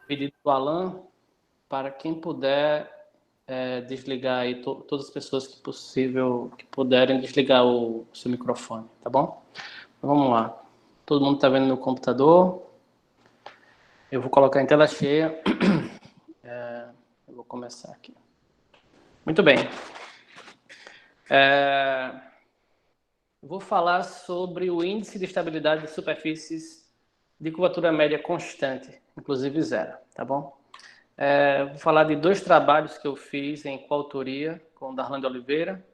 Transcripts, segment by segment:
pedido do Alan para quem puder desligar aí todas as pessoas que possível que puderem desligar o seu microfone, tá bom? Então, vamos lá. Todo mundo está vendo no computador. Eu vou colocar em tela cheia. Eu vou começar aqui. Muito bem. Vou falar sobre o índice de estabilidade de superfícies de curvatura média constante, inclusive zero, tá bom? Vou falar de 2 trabalhos que eu fiz em coautoria com o Darlan de Oliveira,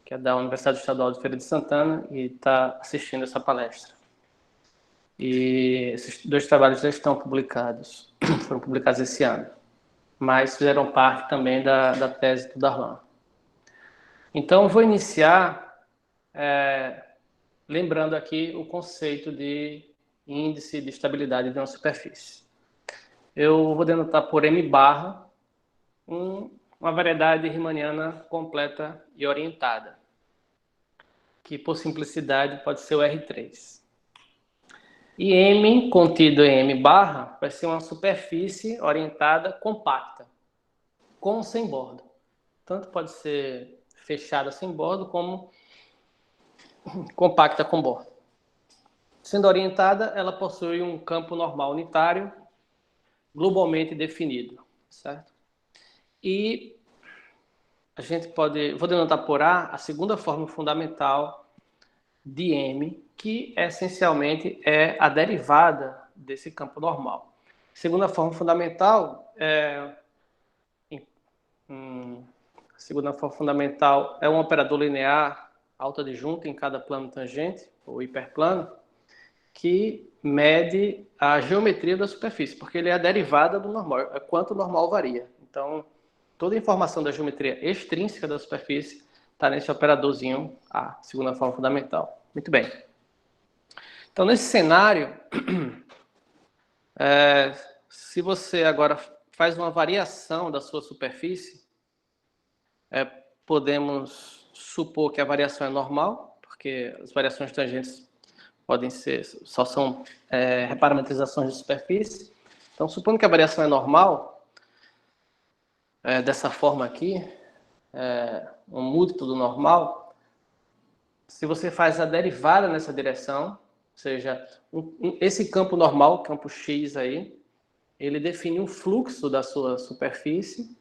que é da Universidade Estadual de Feira de Santana e está assistindo essa palestra. E esses 2 trabalhos já estão publicados, foram publicados esse ano, mas fizeram parte também da tese do Darlan. Então, eu vou iniciar lembrando aqui o conceito de índice de estabilidade de uma superfície. Eu vou denotar por M barra uma variedade riemanniana completa e orientada, que por simplicidade pode ser o R3. E M contido em M barra vai ser uma superfície orientada compacta, com ou sem borda. Tanto pode ser fechada sem borda como compacta com borda. Sendo orientada, ela possui um campo normal unitário globalmente definido, certo? E a gente pode, vou denotar por A segunda forma fundamental de M, que essencialmente é a derivada desse campo normal. Segunda forma fundamental é um operador linear autoadjunto em cada plano tangente, ou hiperplano, que mede a geometria da superfície, porque ele é a derivada do normal, é quanto o normal varia. Então, toda a informação da geometria extrínseca da superfície está nesse operadorzinho A, segunda forma fundamental. Muito bem. Então, nesse cenário, se você agora faz uma variação da sua superfície, podemos supor que a variação é normal, porque as variações tangentes podem ser, só são reparametrizações de superfície. Então, supondo que a variação é normal, dessa forma aqui, um múltiplo do normal, se você faz a derivada nessa direção, ou seja, esse campo normal, campo X aí, ele define um fluxo da sua superfície.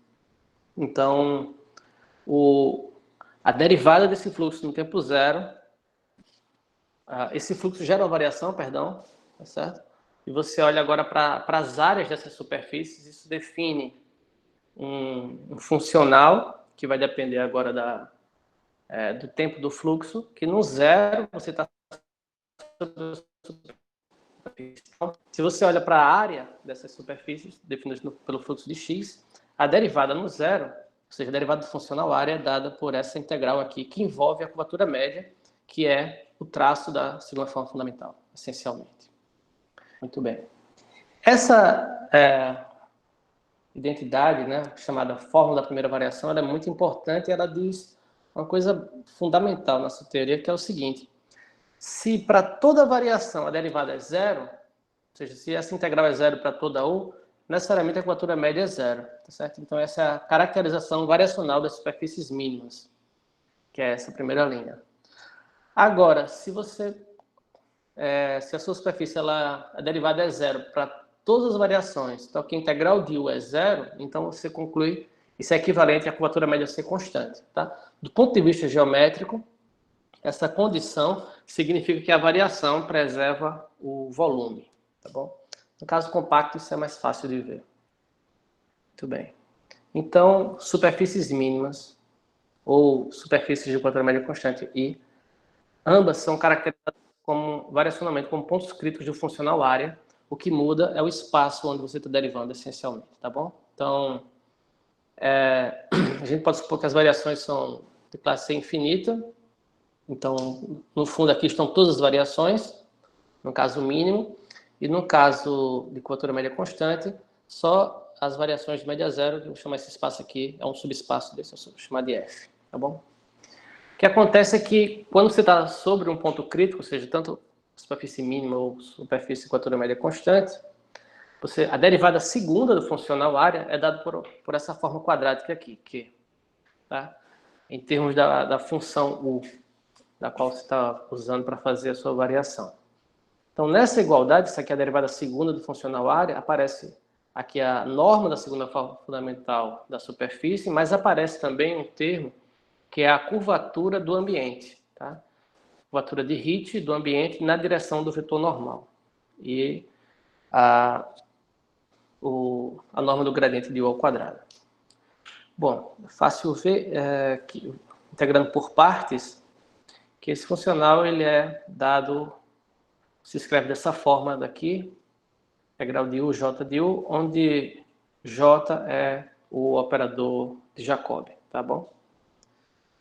Então, a derivada desse fluxo no tempo zero, esse fluxo gera uma variação, perdão, tá certo? E você olha agora para as áreas dessas superfícies, isso define um funcional, que vai depender agora do tempo do fluxo, que no zero você está sobre a superfície. Então, se você olha para a área dessas superfícies, definida pelo fluxo de x, a derivada no zero, ou seja, a derivada do funcional área é dada por essa integral aqui, que envolve a curvatura média, que é o traço da segunda forma fundamental, essencialmente. Muito bem. Essa identidade, né, chamada fórmula da primeira variação, ela é muito importante e ela diz uma coisa fundamental na nossa teoria, que é o seguinte: se para toda variação a derivada é zero, ou seja, se essa integral é zero para toda U, necessariamente a curvatura média é zero, tá certo? Então essa é a caracterização variacional das superfícies mínimas, que é essa primeira linha. Agora, se a sua superfície, a derivada é zero para todas as variações, então que a integral de U é zero, então você conclui isso é equivalente à curvatura média ser constante, tá? Do ponto de vista geométrico, essa condição significa que a variação preserva o volume, tá bom? No caso compacto, isso é mais fácil de ver. Muito bem. Então, superfícies mínimas ou superfícies de curvatura média constante I, ambas são caracterizadas como variacionalmente como pontos críticos de um funcional área. O que muda é o espaço onde você está derivando, essencialmente, tá bom? Então, a gente pode supor que as variações são de classe C infinita. Então, no fundo, aqui estão todas as variações, no caso mínimo, e no caso de curvatura média constante, só as variações de média zero, que eu vou chamar esse espaço aqui, é um subespaço desse, eu vou chamar de F, tá bom? O que acontece é que, quando você está sobre um ponto crítico, ou seja, tanto superfície mínima ou superfície de curvatura média constante, a derivada segunda do funcional área é dada por essa forma quadrática aqui, Q, tá? Em termos da função U, da qual você está usando para fazer a sua variação. Então, nessa igualdade, isso aqui é a derivada segunda do funcional área, aparece aqui a norma da segunda forma fundamental da superfície, mas aparece também um termo que é a curvatura do ambiente, tá? Curvatura de Hit do ambiente na direção do vetor normal. E a norma do gradiente de U ao quadrado. Bom, é fácil ver, integrando por partes, que esse funcional ele é dado, se escreve dessa forma daqui, integral de U, J de U, onde J é o operador de Jacob, tá bom?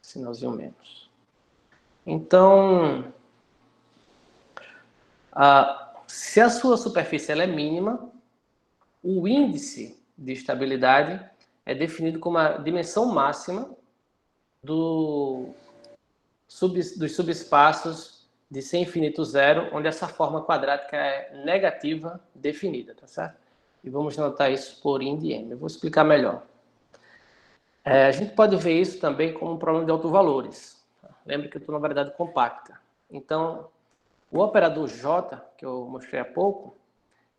Sinalzinho menos. Então, se a sua superfície ela é mínima, o índice de estabilidade é definido como a dimensão máxima dos subespaços de C infinito zero, onde essa forma quadrática é negativa definida, tá certo? E vamos notar isso por I de M. Eu vou explicar melhor. A gente pode ver isso também como um problema de autovalores. Lembre que eu estou na variedade compacta. Então, o operador J, que eu mostrei há pouco,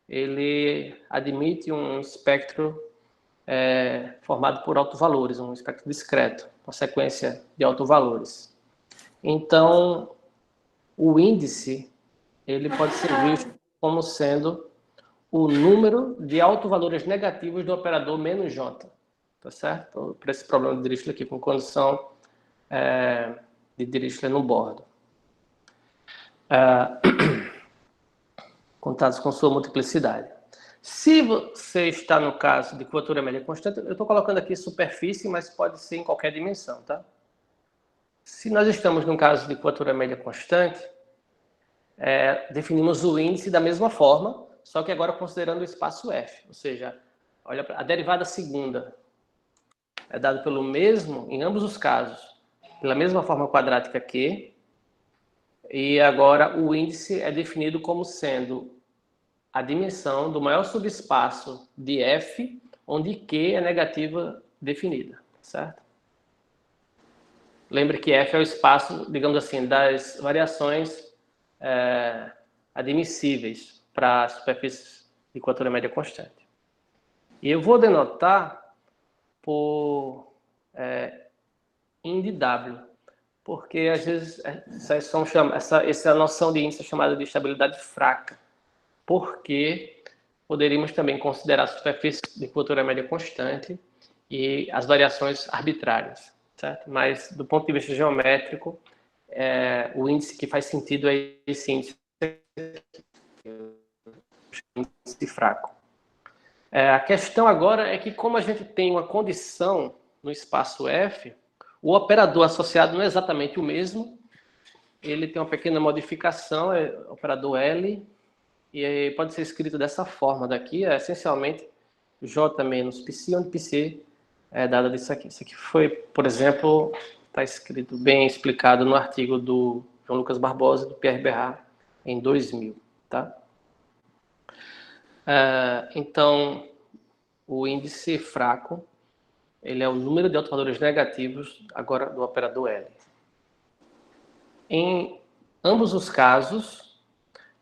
ele admite um espectro formado por autovalores, um espectro discreto, uma sequência de autovalores. Então, o índice ele pode ser visto como sendo o número de autovalores negativos do operador menos J, tá certo? Para esse problema de Dirichlet aqui, com condição de Dirichlet no bordo. Contados com sua multiplicidade. Se você está no caso de curvatura média constante, eu estou colocando aqui superfície, mas pode ser em qualquer dimensão, tá? Se nós estamos no caso de curvatura média constante, definimos o índice da mesma forma, só que agora considerando o espaço F. Ou seja, olha, a derivada segunda é dada pelo mesmo, em ambos os casos, pela mesma forma quadrática Q, e agora o índice é definido como sendo a dimensão do maior subespaço de F, onde Q é negativa definida, certo? Lembre que F é o espaço, digamos assim, das variações admissíveis para superfícies de curvatura média constante. E eu vou denotar por IN de W, porque às vezes essa noção de índice é chamada de estabilidade fraca, porque poderíamos também considerar a superfície de curvatura média constante e as variações arbitrárias, certo? Mas do ponto de vista geométrico, o índice que faz sentido é esse índice fraco. A questão agora é que, como a gente tem uma condição no espaço F, o operador associado não é exatamente o mesmo, ele tem uma pequena modificação, é o operador L, e pode ser escrito dessa forma daqui, essencialmente J menos Psi, onde Psi é dada disso aqui. Isso aqui foi, por exemplo, está escrito bem explicado no artigo do João Lucas Barbosa, do Pierre Berard, em 2000, tá? Então, o índice fraco, ele é o número de autovalores negativos, agora do operador L. Em ambos os casos,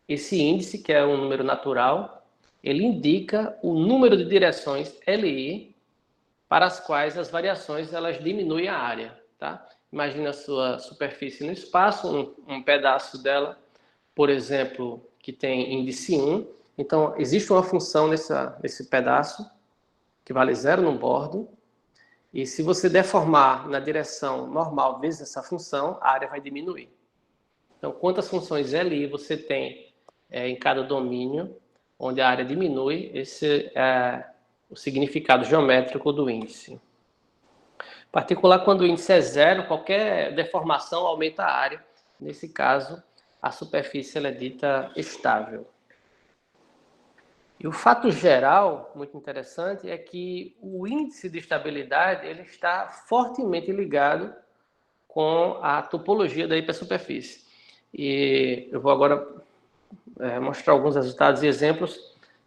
esse índice, que é um número natural, ele indica o número de direções LI para as quais as variações elas diminuem a área, tá? Imagina a sua superfície no espaço, um pedaço dela, por exemplo, que tem índice 1. Então, existe uma função nesse pedaço que vale 0 no bordo, e se você deformar na direção normal vezes essa função, a área vai diminuir. Então, quantas funções LI você tem em cada domínio, onde a área diminui, esse é o significado geométrico do índice. Em particular, quando o índice é 0, qualquer deformação aumenta a área. Nesse caso, a superfície ela é dita estável. E o fato geral, muito interessante, é que o índice de estabilidade ele está fortemente ligado com a topologia da hipersuperfície. E eu vou agora mostrar alguns resultados e exemplos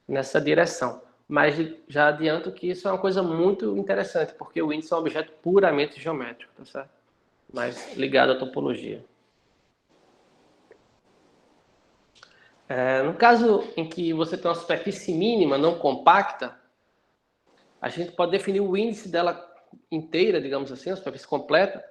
nessa direção. Mas já adianto que isso é uma coisa muito interessante, porque o índice é um objeto puramente geométrico, tá certo? Mas ligado à topologia. No caso em que você tem uma superfície mínima não compacta, a gente pode definir o índice dela inteira, digamos assim, a superfície completa,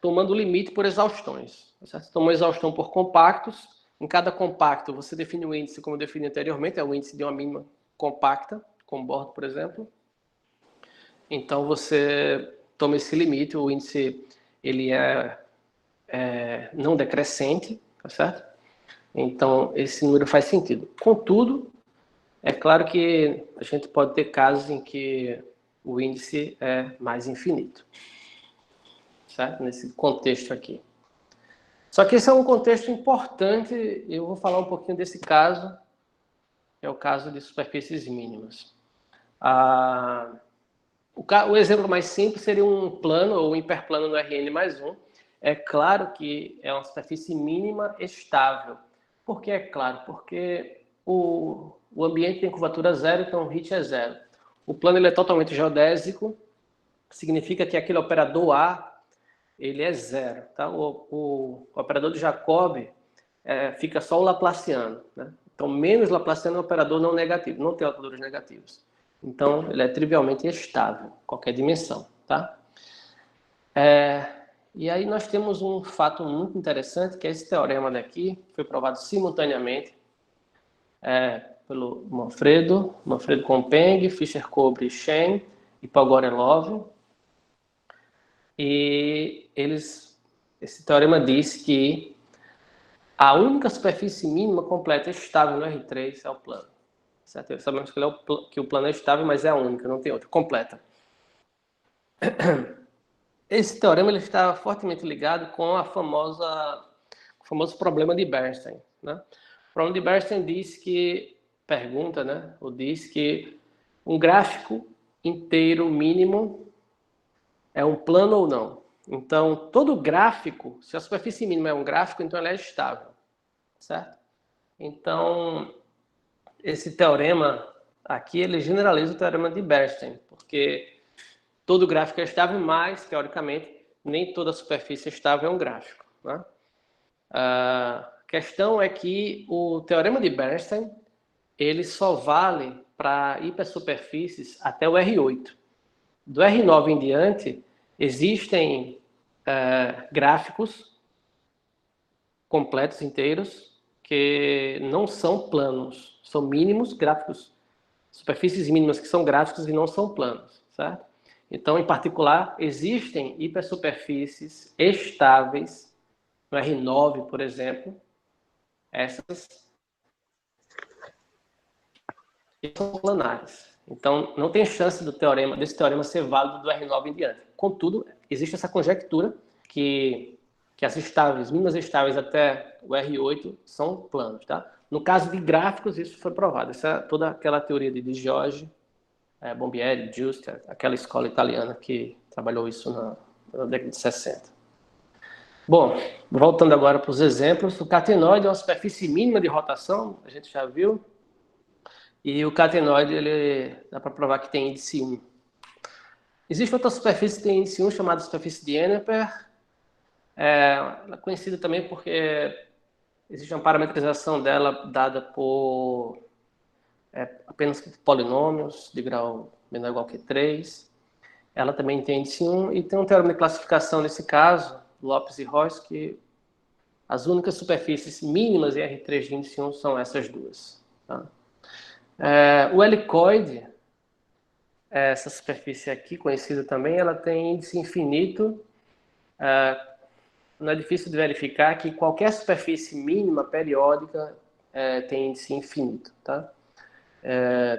tomando o limite por exaustões. Você tomou exaustão por compactos. Em cada compacto, você define o índice, como eu defini anteriormente, é o índice de uma mínima compacta, com bordo, por exemplo. Então, você toma esse limite, o índice ele é não decrescente, tá certo? Então, esse número faz sentido. Contudo, é claro que a gente pode ter casos em que o índice é mais infinito, certo? Nesse contexto aqui. Só que esse é um contexto importante, eu vou falar um pouquinho desse caso, que é o caso de superfícies mínimas. O exemplo mais simples seria um plano ou um hiperplano no Rn+1. É claro que é uma superfície mínima estável. Por que é claro? Porque o ambiente tem curvatura zero, então o HIT é zero. O plano ele é totalmente geodésico, significa que aquele operador A ele é zero. Tá? O operador de Jacobi fica só o laplaciano. Né? Então, menos laplaciano é um operador não negativo, não tem operadores negativos. Então, ele é trivialmente estável, qualquer dimensão. Tá? E aí nós temos um fato muito interessante, que é esse teorema daqui, foi provado simultaneamente pelo Manfredo Kompeng, Fischer-Kobre, Shen e Pogorelov. E esse teorema diz que a única superfície mínima completa estável no R3 é o plano. Certo? Sabemos que o plano é estável, mas é a única, não tem outra, completa. Esse teorema ele está fortemente ligado com o famoso problema de Bernstein. Né? O problema de Bernstein diz que um gráfico inteiro mínimo é um plano ou não. Então, todo gráfico, se a superfície mínima é um gráfico, então ela é estável. Certo? Então, esse teorema aqui, ele generaliza o teorema de Bernstein, porque todo gráfico é estável, mas, teoricamente, nem toda superfície estável é um gráfico. Né? A questão é que o teorema de Bernstein, ele só vale para hipersuperfícies até o R8. Do R9 em diante, existem gráficos completos, inteiros, que não são planos, são mínimos gráficos, superfícies mínimas que são gráficos e não são planos, certo? Então, em particular, existem hipersuperfícies estáveis, no R9, por exemplo, essas são planares. Então, não tem chance desse teorema ser válido do R9 em diante. Contudo, existe essa conjectura que as mínimas estáveis até o R8 são planos. Tá? No caso de gráficos, isso foi provado. Essa é toda aquela teoria de Giorgi, Bombieri, Giuster, aquela escola italiana que trabalhou isso na década de 60. Bom, voltando agora para os exemplos, o catenoide é uma superfície mínima de rotação, a gente já viu, e o catenoide ele dá para provar que tem índice 1. Existe outra superfície que tem índice 1 chamada superfície de Enneper. Ela é conhecida também porque existe uma parametrização dela dada por apenas polinômios de grau menor ou igual que 3. Ela também tem índice 1 e tem um teorema de classificação nesse caso, Lopes e Royce, que as únicas superfícies mínimas em R3 de índice 1 são essas duas. Tá? O helicoide, essa superfície aqui, conhecida também, ela tem índice infinito. Não é difícil de verificar que qualquer superfície mínima periódica tem índice infinito. Tá?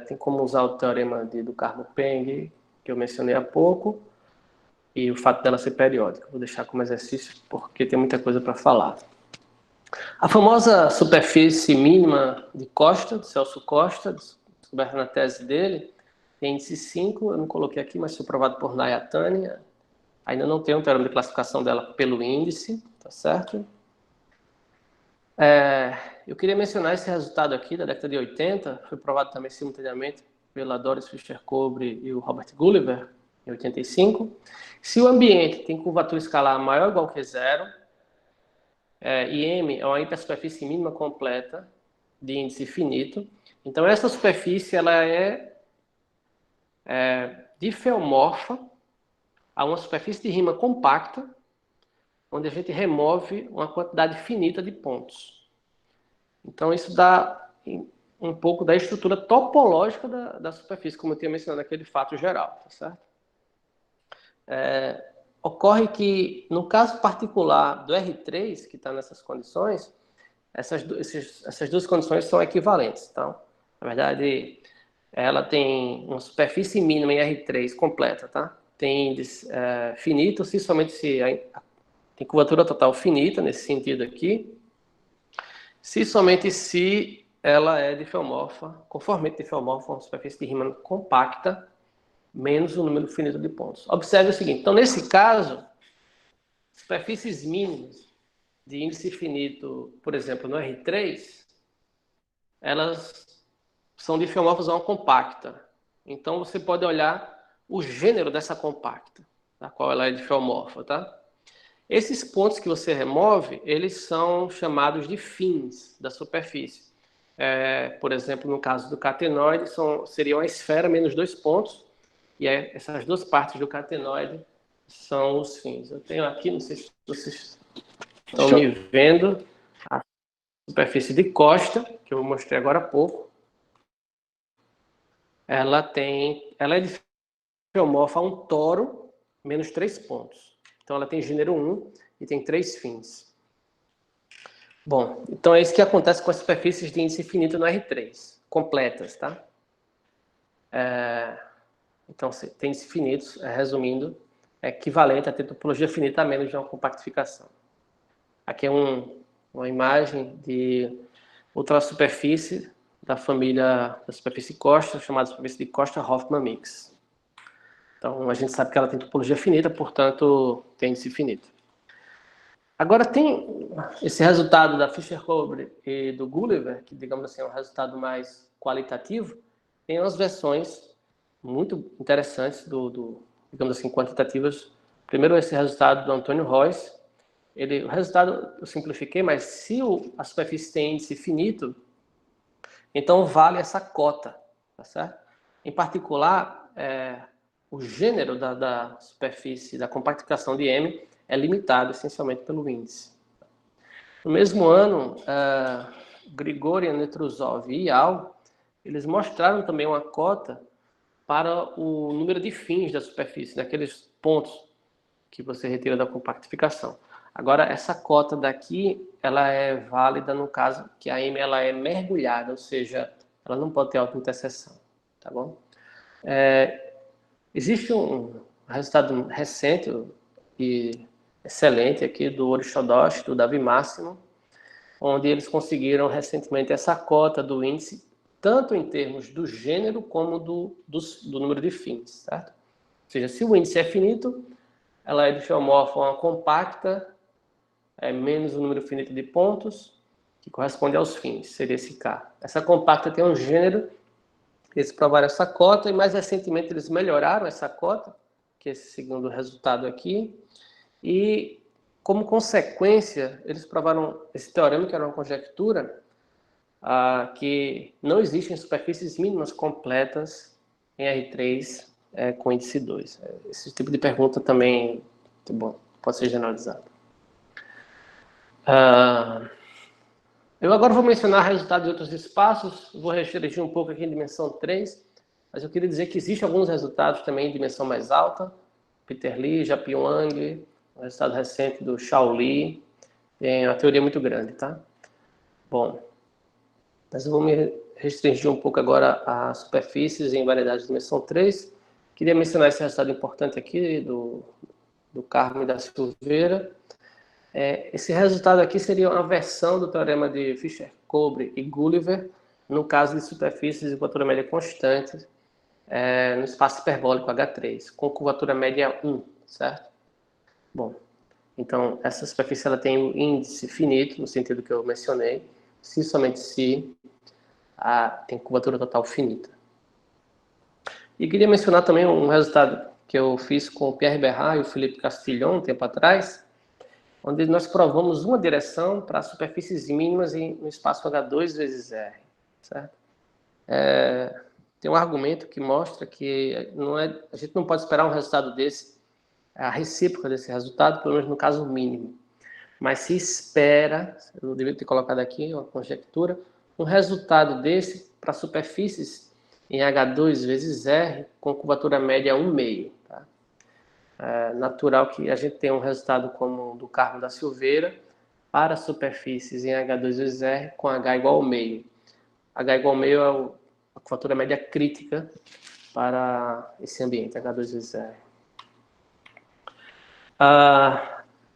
Tem como usar o teorema do Carnot-Peng, que eu mencionei há pouco, e o fato dela ser periódica. Vou deixar como exercício porque tem muita coisa para falar. A famosa superfície mínima de Costa, de Celso Costa, descoberta na tese dele, tem índice 5, eu não coloquei aqui, mas foi provado por Nayatani. Ainda não tem um teorema de classificação dela pelo índice, tá certo? Eu queria mencionar esse resultado aqui da década de 80, foi provado também simultaneamente pela Doris Fischer-Kobre e o Robert Gulliver, em 85. Se o ambiente tem curvatura escalar maior ou igual que zero, e M é uma hipersuperfície mínima completa de índice finito, então essa superfície ela é difeomorfa a uma superfície de Riemann compacta, onde a gente remove uma quantidade finita de pontos. Então isso dá um pouco da estrutura topológica da superfície, como eu tinha mencionado naquele fato geral, tá certo? Ocorre que, no caso particular do R3, que está nessas condições, essas duas condições são equivalentes. Então, na verdade, ela tem uma superfície mínima em R3 completa, tá? Tem índice finito, se somente se tem curvatura total finita, nesse sentido aqui, se somente se ela é difeomorfa, conformemente difeomorfa, uma superfície de Riemann compacta, menos o número finito de pontos. Observe o seguinte, então nesse caso, superfícies mínimas de índice finito, por exemplo, no R3, elas são difeomorfas a uma compacta. Então você pode olhar o gênero dessa compacta, da qual ela é difeomorfa, tá? Esses pontos que você remove, eles são chamados de fins da superfície. Por exemplo, no caso do catenoide, seria uma esfera menos 2 pontos, e essas duas partes do catenoide são os fins. Eu tenho aqui, não sei se vocês estão me vendo, a superfície de costa, que eu mostrei agora há pouco. Ela é difeomorfa a um toro menos 3 pontos. Então ela tem gênero 1 e tem 3 fins. Bom, então é isso que acontece com as superfícies de índice finito no R3, completas, tá? Então, tem índice finitos, resumindo, é equivalente a ter topologia finita a menos de uma compactificação. Aqui é uma imagem de outra superfície da família da superfície Costa, chamada superfície de Costa-Hoffmann-Mix. Então, a gente sabe que ela tem topologia finita, portanto, tem índice finito. Agora, tem esse resultado da Fischer-Kobre e do Gulliver, que, digamos assim, é um resultado mais qualitativo, tem umas versões muito interessantes digamos assim, quantitativas. Primeiro, esse resultado do Antônio Royce. O resultado eu simplifiquei, mas se a superfície tem índice finito, então vale essa cota, tá certo? Em particular, o gênero da superfície, da compactificação de M, é limitado essencialmente pelo índice. No mesmo ano, Grigorian, Netrusov e Yao, eles mostraram também uma cota para o número de fins da superfície, daqueles pontos que você retira da compactificação. Agora, essa cota daqui, ela é válida no caso que a M ela é mergulhada, ou seja, ela não pode ter autointerseção, tá bom? Existe um resultado recente e excelente aqui do Orishodoshi, do Davi Máximo, onde eles conseguiram recentemente essa cota do índice, tanto em termos do gênero como do número de fins, certo? Ou seja, se o índice é finito, ela é difeomorfa a uma compacta, menos o número finito de pontos, que corresponde aos fins, seria esse K. Essa compacta tem um gênero, eles provaram essa cota, e mais recentemente eles melhoraram essa cota, que é esse segundo resultado aqui, e como consequência, eles provaram esse teorema, que era uma conjectura, que não existem superfícies mínimas completas em R3 com índice 2. Esse tipo de pergunta também pode ser generalizado. Eu agora vou mencionar resultados de outros espaços, vou restringir um pouco aqui em dimensão 3, mas eu queria dizer que existem alguns resultados também em dimensão mais alta. Peter Lee, Jaap Wang, um resultado recente do Shao Li, tem uma teoria muito grande, tá? Bom, mas eu vou me restringir um pouco agora a superfícies em variedades de dimensão 3. Queria mencionar esse resultado importante aqui do Carmo e da Silveira. Esse resultado aqui seria uma versão do teorema de Fischer-Kobre e Gulliver, no caso de superfícies de curvatura média constante, no espaço hiperbólico H3, com curvatura média 1, certo? Bom, Então, essa superfície ela tem um índice finito, no sentido que eu mencionei, se somente se tem curvatura total finita. E queria mencionar também um resultado que eu fiz com o Pierre Berrat e o Felipe Castillon um tempo atrás, onde nós provamos uma direção para superfícies mínimas no espaço H2 vezes R, certo? Tem um argumento que mostra que a gente não pode esperar um resultado desse, a recíproca desse resultado, pelo menos no caso mínimo. Mas se espera, eu devia ter colocado aqui uma conjectura, um resultado desse para superfícies em H2 vezes R com curvatura média 1,5. Tá? É natural que a gente tenha um resultado como o do Carmo da Silveira para superfícies em H2 vezes R com H igual ao meio. H igual ao meio é a curvatura média crítica para esse ambiente, H2 vezes R.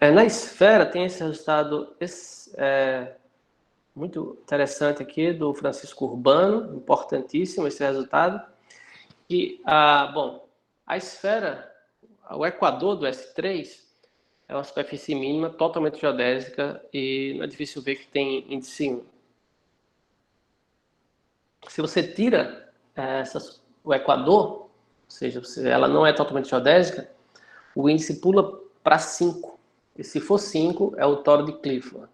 Na esfera tem esse resultado muito interessante aqui do Francisco Urbano, importantíssimo esse resultado. E, a esfera, o equador do S3 é uma superfície mínima totalmente geodésica e não é difícil ver que tem índice 1. Se você tira o equador, ou seja, ela não é totalmente geodésica, o índice pula para 5. E se for 5, é o Toro de Clifford.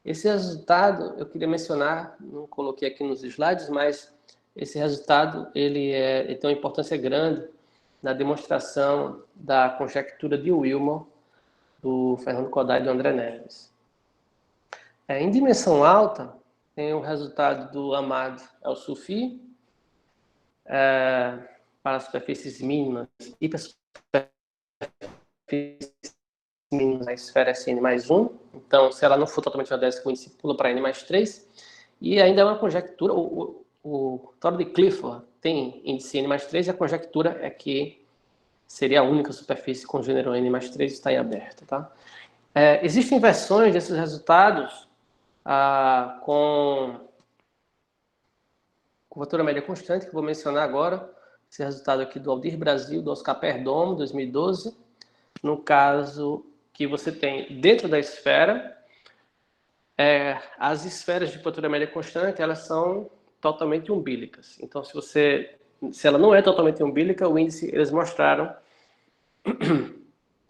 Esse resultado, eu queria mencionar, não coloquei aqui nos slides, mas esse resultado ele tem uma importância grande na demonstração da conjectura de Willmore, do Fernando Kodai e do André Neves. Em dimensão alta, tem o resultado do Ahmad El-Sufi, para superfícies mínimas e para superfícies mínimas na esfera SN mais 1. Então, se ela não for totalmente geodésica, o índice pula para N mais 3. E ainda é uma conjectura, o Toro de Clifford tem índice N mais 3 e a conjectura é que seria a única superfície com gênero N mais 3 está em aberto. Tá? Existem versões desses resultados com curvatura média constante, que eu vou mencionar agora. Esse resultado aqui do Aldir Brasil, do Oscar Perdomo, 2012. No caso que você tem dentro da esfera, as esferas de curvatura média constante, elas são totalmente umbílicas. Então, se ela não é totalmente umbílica, o índice, eles mostraram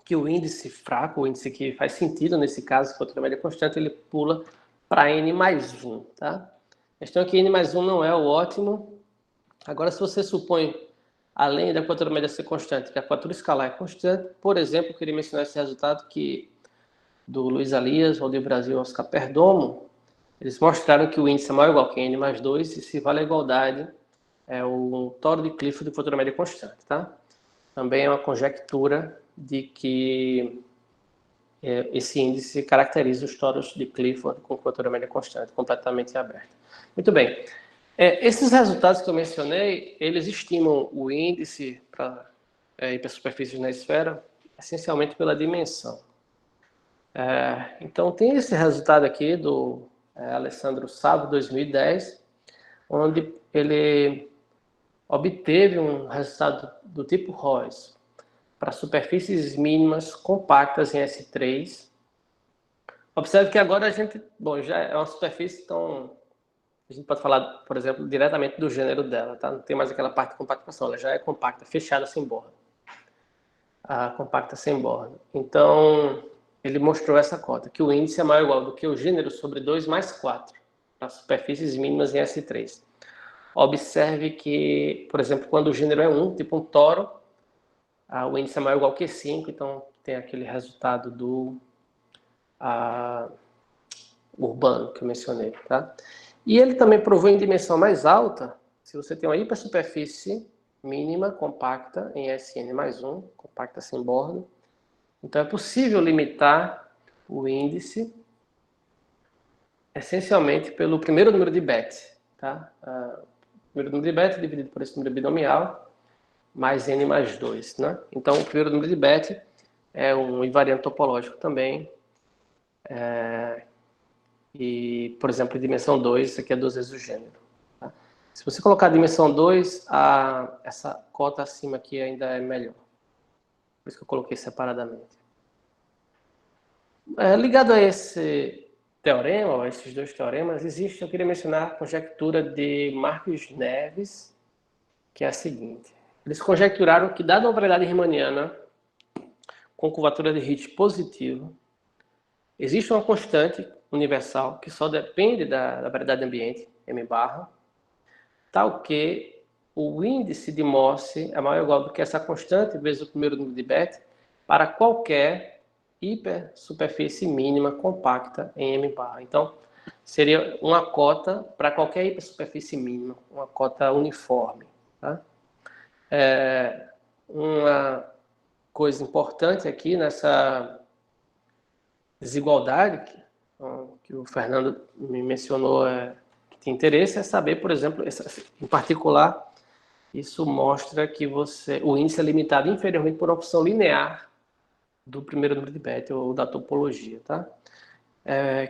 que o índice fraco, o índice que faz sentido nesse caso, curvatura média constante, ele pula para N mais 1, tá? A questão é que N mais 1 não é o ótimo. Agora, se você supõe, além da curvatura média ser constante, que a curvatura escalar é constante, por exemplo, eu queria mencionar esse resultado do Luiz Alias, Aldir Brasil, Oscar Perdomo, eles mostraram que o índice é maior ou igual que N mais 2, e se vale a igualdade, é o Toro de Clifford de curvatura média constante, tá? Também é uma conjectura de que esse índice caracteriza os toros de Clifford com curvatura média constante, completamente aberta. Muito bem. Esses resultados que eu mencionei, eles estimam o índice para superfícies na esfera, essencialmente pela dimensão. Então, tem esse resultado aqui do Alessandro Savo, 2010, onde ele obteve um resultado do tipo Royce para superfícies mínimas compactas em S3. Observe que agora a gente, já é uma superfície, então a gente pode falar, por exemplo, diretamente do gênero dela, tá? Não tem mais aquela parte de compactação, ela já é compacta, fechada, sem borda. Compacta sem borda. Então, ele mostrou essa cota, que o índice é maior ou igual do que o gênero sobre 2 mais 4, para superfícies mínimas em S3. Observe que, por exemplo, quando o gênero é 1, tipo um toro, o índice é maior ou igual que 5, então tem aquele resultado do urbano que eu mencionei. Tá? E ele também provou em dimensão mais alta, se você tem uma hipersuperfície mínima compacta em SN mais 1, compacta sem borda, então é possível limitar o índice essencialmente pelo primeiro número de Bethe. Tá? O primeiro número de Bethe dividido por esse número binomial, mais N mais 2. Né? Então, o primeiro número de Bethe é um invariante topológico também. E, por exemplo, em dimensão 2, isso aqui é 2 vezes o gênero. Tá? Se você colocar a dimensão 2, essa cota acima aqui ainda é melhor. Por isso que eu coloquei separadamente. Ligado a esse teorema, ou a esses dois teoremas, eu queria mencionar a conjectura de Marcos Neves, que é a seguinte. Eles conjecturaram que, dada uma variedade riemanniana com curvatura de Hit positivo, existe uma constante universal que só depende da variedade ambiente, m barra, tal que o índice de Morse é maior ou igual do que essa constante vezes o primeiro número de Bethe para qualquer hipersuperfície mínima compacta em m barra. Então, seria uma cota para qualquer hipersuperfície mínima, uma cota uniforme. Tá? Uma coisa importante aqui nessa desigualdade que o Fernando me mencionou que tem interesse é saber, por exemplo, em particular, isso mostra que o índice é limitado inferiormente por uma função linear do primeiro número de Bethe ou da topologia, tá?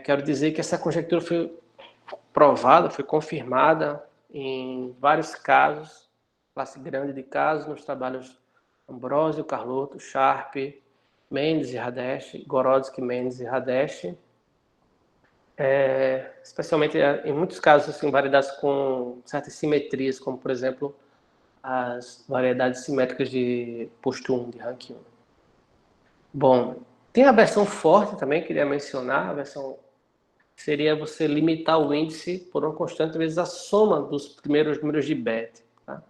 Quero dizer que essa conjectura foi provada, foi confirmada em vários casos, classe grande de casos, nos trabalhos Ambrosio, Carlotto, Sharp, Mendes e Hadesh, Gorodsky, Mendes e Hadesh, especialmente em muitos casos, assim, variedades com certas simetrias, como, por exemplo, as variedades simétricas de posto 1, de rank 1. Bom, tem a versão forte também, queria mencionar, a versão seria você limitar o índice por uma constante vezes a soma dos primeiros números de Bethe. Tá?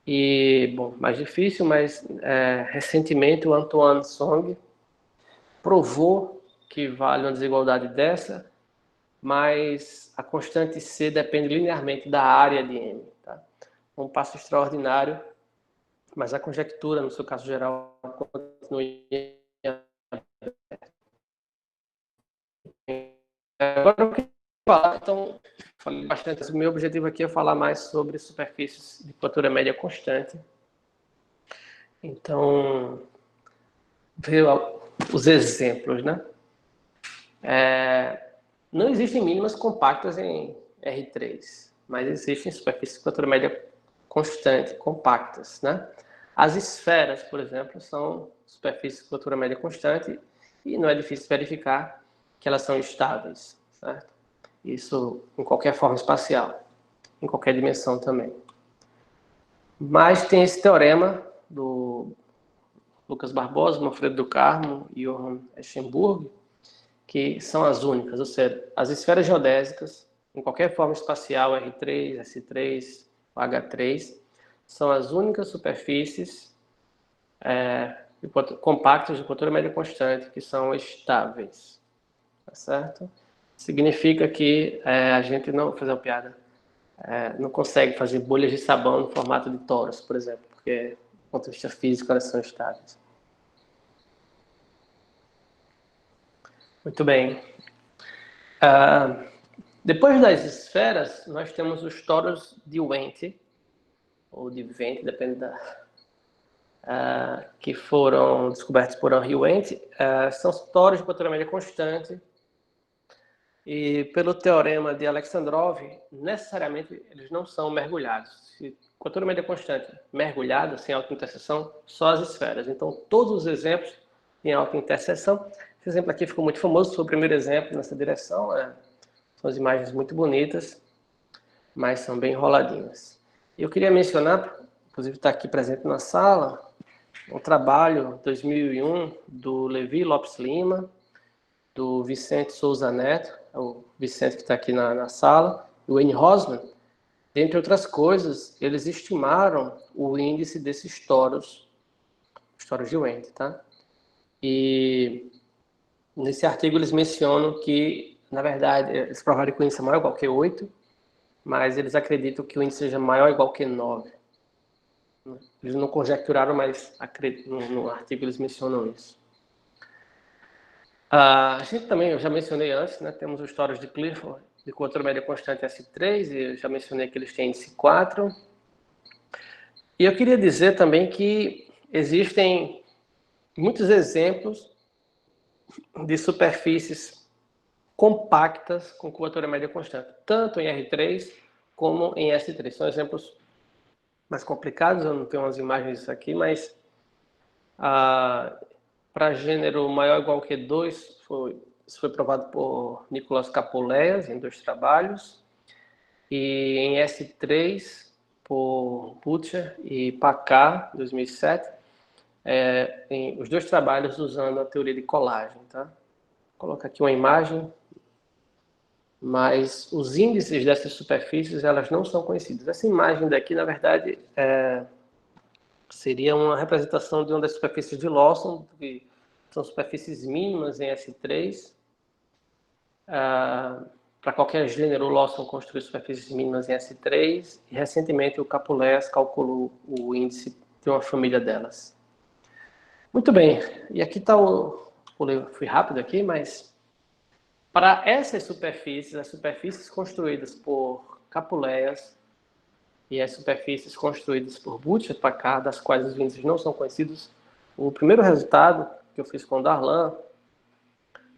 E, bom, mais difícil, mas recentemente o Antoine Song provou que vale uma desigualdade dessa, mas a constante C depende linearmente da área de M. Tá? Um passo extraordinário, mas a conjectura, no seu caso geral, continua. Agora eu queria falar, então, falei bastante. O meu objetivo aqui é falar mais sobre superfícies de curvatura média constante. Então, ver os exemplos, né? Não existem mínimas compactas em R3, mas existem superfícies de curvatura média constante, compactas, né? As esferas, por exemplo, são superfícies de curvatura média constante e não é difícil verificar que elas são estáveis, certo? Isso em qualquer forma espacial, em qualquer dimensão também. Mas tem esse teorema do Lucas Barbosa, Manfredo do Carmo e Johann Eschenburg, que são as únicas, ou seja, as esferas geodésicas, em qualquer forma espacial, R3, S3, H3, são as únicas superfícies compactas de curvatura média constante que são estáveis, tá certo? Significa que a gente não, vou fazer uma piada, não consegue fazer bolhas de sabão no formato de toros, por exemplo, porque, do ponto de vista físico, elas são estáveis. Muito bem. Depois das esferas, nós temos os toros de Wente, ou de Vente, depende que foram descobertos por Henri Wente. São toros de curvatura média constante, e pelo teorema de Alexandrov, necessariamente eles não são mergulhados. Se curvatura média constante mergulhada, sem autointerseção, só as esferas. Então, todos os exemplos têm autointerseção. Esse exemplo aqui ficou muito famoso, foi o primeiro exemplo nessa direção. São as imagens muito bonitas, mas são bem enroladinhas. Eu queria mencionar, inclusive está aqui presente na sala, um trabalho 2001 do Levi Lopes Lima, do Vicente Souza Neto, o Vicente que está aqui na sala, o Wayne Rosman. Dentre outras coisas, eles estimaram o índice desses toros de Wente, tá? E nesse artigo eles mencionam que, na verdade, eles provaram que o índice é maior ou igual que 8, mas eles acreditam que o índice seja maior ou igual que 9. Eles não conjecturaram, mas no artigo eles mencionam isso. A gente também, eu já mencionei antes, né, temos os toros de Clifford, de curvatura média constante S3, e eu já mencionei que eles têm índice 4. E eu queria dizer também que existem muitos exemplos de superfícies compactas com curvatura média constante, tanto em R3 como em S3. São exemplos mais complicados, eu não tenho umas imagens aqui, mas para gênero maior ou igual que 2, isso foi provado por Nicolas Capoleias em 2 trabalhos, e em S3 por Butcher e Pacar, 2007, em os 2 trabalhos usando a teoria de colagem. Tá? Vou colocar aqui uma imagem, mas os índices dessas superfícies elas não são conhecidos. Essa imagem daqui, na verdade, seria uma representação de uma das superfícies de Lawson, que são superfícies mínimas em S3. Para qualquer gênero, o Lawson construiu superfícies mínimas em S3, e recentemente o Capoleias calculou o índice de uma família delas. Muito bem, e aqui está fui rápido aqui, mas para essas superfícies, as superfícies construídas por Capoleias e as superfícies construídas por Butcher e Packard, das quais os índices não são conhecidos, o primeiro resultado que eu fiz com o Darlan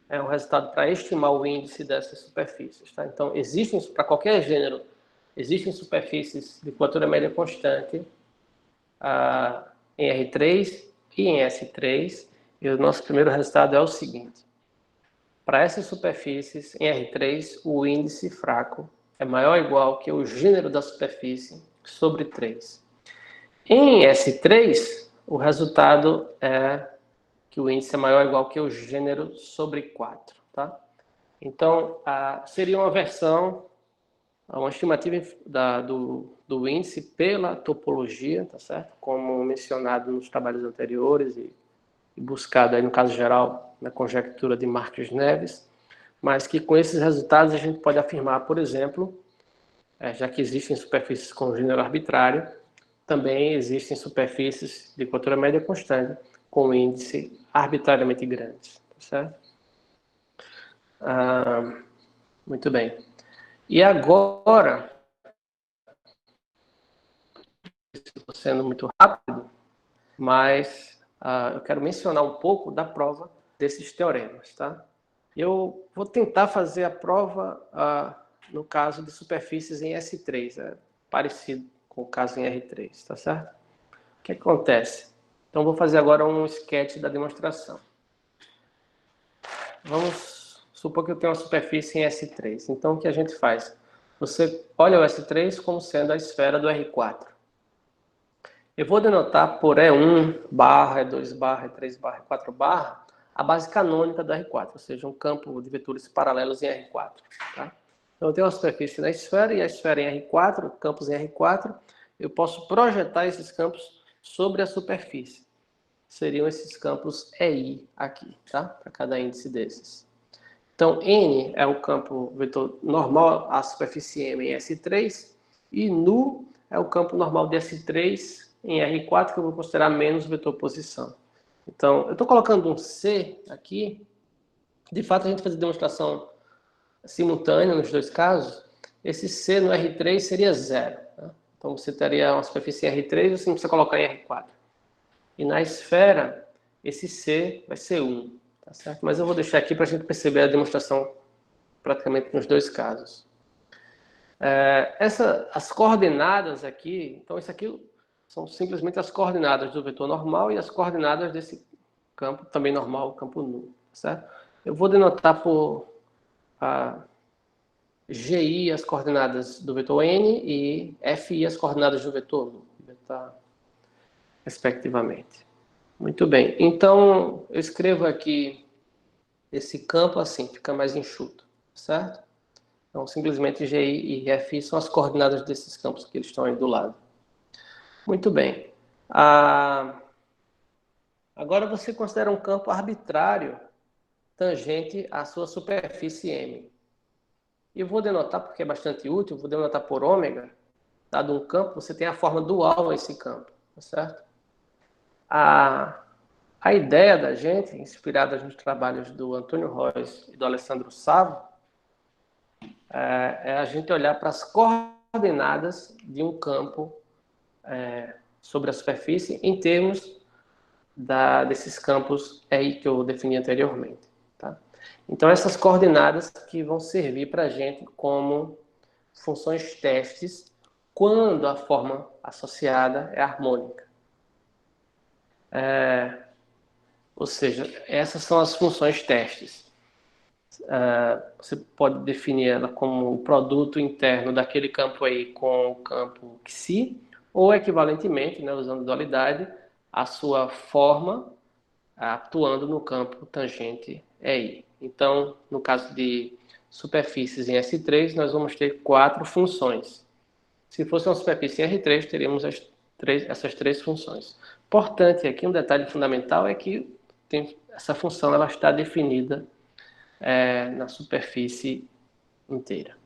é um resultado para estimar o índice dessas superfícies. Tá? Então, para qualquer gênero, existem superfícies de curvatura média constante em R3 e em S3, e o nosso primeiro resultado é o seguinte. Para essas superfícies, em R3, o índice fraco é maior ou igual que o gênero da superfície sobre 3. Em S3, o resultado é que o índice é maior ou igual que o gênero sobre 4. Tá? Então, seria uma versão, uma estimativa do índice pela topologia, tá certo? Como mencionado nos trabalhos anteriores e buscado aí, no caso geral, na conjectura de Marques Neves, mas que com esses resultados a gente pode afirmar, por exemplo, já que existem superfícies com gênero arbitrário, também existem superfícies de curvatura média constante com índice arbitrariamente grande, tá certo? Muito bem. E agora, estou sendo muito rápido, mas eu quero mencionar um pouco da prova desses teoremas, tá? Eu vou tentar fazer a prova no caso de superfícies em S3, parecido com o caso em R3, tá certo? O que acontece? Então, vou fazer agora um sketch da demonstração. Vamos supor que eu tenho uma superfície em S3. Então, o que a gente faz? Você olha o S3 como sendo a esfera do R4. Eu vou denotar por E1 barra, E2 barra, E3 barra, E4 barra, a base canônica do R4, ou seja, um campo de vetores paralelos em R4. Tá? Então, eu tenho uma superfície na esfera e a esfera em R4, campos em R4. Eu posso projetar esses campos sobre a superfície. Seriam esses campos EI aqui, tá? Para cada índice desses. Então, N é o campo vetor normal, a superfície M em S3, e nu é o campo normal de S3 em R4, que eu vou considerar menos vetor posição. Então, eu estou colocando um C aqui. De fato, a gente faz a demonstração simultânea nos 2 casos. Esse C no R3 seria 0. Tá? Então, você teria uma superfície em R3, você não precisa colocar em R4. E na esfera, esse C vai ser 1. Tá certo? Mas eu vou deixar aqui para a gente perceber a demonstração praticamente nos 2 casos. As coordenadas aqui, então isso aqui são simplesmente as coordenadas do vetor normal e as coordenadas desse campo também normal, campo nu, certo? Eu vou denotar por GI as coordenadas do vetor N e FI as coordenadas do vetor nu, respectivamente. Muito bem, então eu escrevo aqui esse campo assim, fica mais enxuto, certo? Então, simplesmente GI e FI são as coordenadas desses campos que eles estão aí do lado. Muito bem. Agora você considera um campo arbitrário tangente à sua superfície M. E eu vou denotar, porque é bastante útil, vou denotar por ômega. Dado um campo, você tem a forma dual a esse campo, tá certo? A ideia da gente, inspirada nos trabalhos do Antônio Reus e do Alessandro Savo, é a gente olhar para as coordenadas de um campo sobre a superfície em termos desses campos aí que eu defini anteriormente. Tá? Então, essas coordenadas que vão servir para a gente como funções testes quando a forma associada é harmônica. Ou seja, essas são as funções testes. Você pode definir ela como o produto interno daquele campo aí com o campo xi, ou equivalentemente, né, usando dualidade, a sua forma atuando no campo tangente EI. Então, no caso de superfícies em S3, nós vamos ter 4 funções. Se fosse uma superfície em R3, teríamos essas 3 funções. Importante aqui, um detalhe fundamental é que essa função ela está definida na superfície inteira.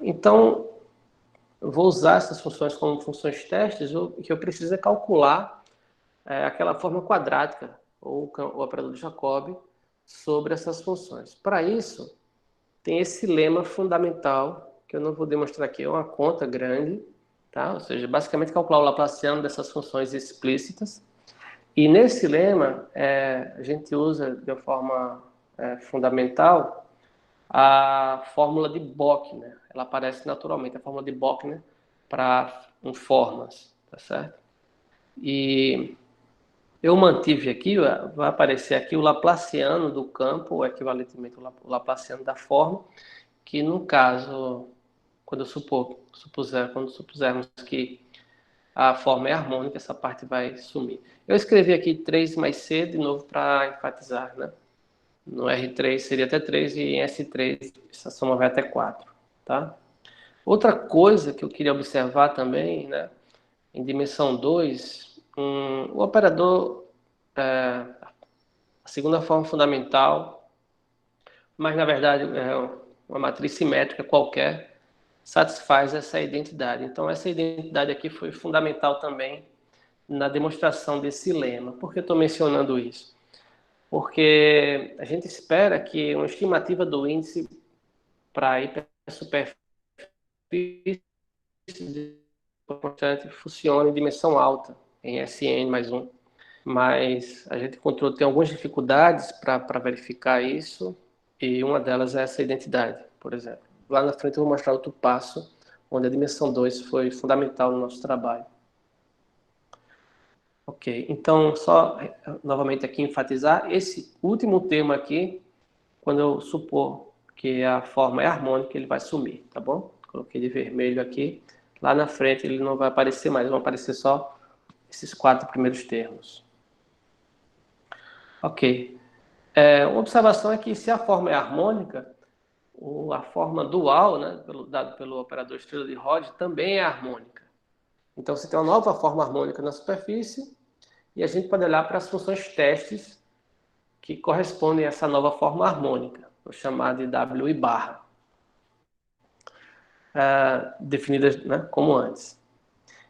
Então, eu vou usar essas funções como funções testes, o que eu preciso é calcular aquela forma quadrática, ou o operador de Jacobi, sobre essas funções. Para isso, tem esse lema fundamental, que eu não vou demonstrar aqui, é uma conta grande, tá? Ou seja, basicamente calcular o Laplaciano dessas funções explícitas. E nesse lema, a gente usa de uma forma fundamental a fórmula de Bochner. Ela aparece naturalmente, a fórmula de Bochner para formas, tá certo? E eu mantive aqui, vai aparecer aqui o Laplaciano do campo, ou equivalentemente o Laplaciano da forma, que no caso, quando supusermos que a forma é harmônica, essa parte vai sumir. Eu escrevi aqui 3 mais C de novo para enfatizar, né? No R3 seria até 3 e em S3 essa soma vai até 4, tá? Outra coisa que eu queria observar também, né? Em dimensão 2, o operador, a segunda forma fundamental, mas na verdade é uma matriz simétrica qualquer, satisfaz essa identidade. Então essa identidade aqui foi fundamental também na demonstração desse lema. Por que eu estou mencionando isso? Porque a gente espera que uma estimativa do índice para a hipersuperfície funcione em dimensão alta, em Sn mais 1. Mas a gente encontrou tem algumas dificuldades para verificar isso, e uma delas é essa identidade, por exemplo. Lá na frente eu vou mostrar outro passo, onde a dimensão 2 foi fundamental no nosso trabalho. Ok, então só novamente aqui enfatizar, esse último termo aqui, quando eu supor que a forma é harmônica, ele vai sumir, tá bom? Coloquei de vermelho aqui, lá na frente ele não vai aparecer mais, vão aparecer só esses 4 primeiros termos. Ok, uma observação é que se a forma é harmônica, a forma dual, né, dado pelo operador estrela de Rod, também é harmônica. Então você tem uma nova forma harmônica na superfície, e a gente pode olhar para as funções testes que correspondem a essa nova forma harmônica, vou chamar de W e barra, definidas, né, como antes.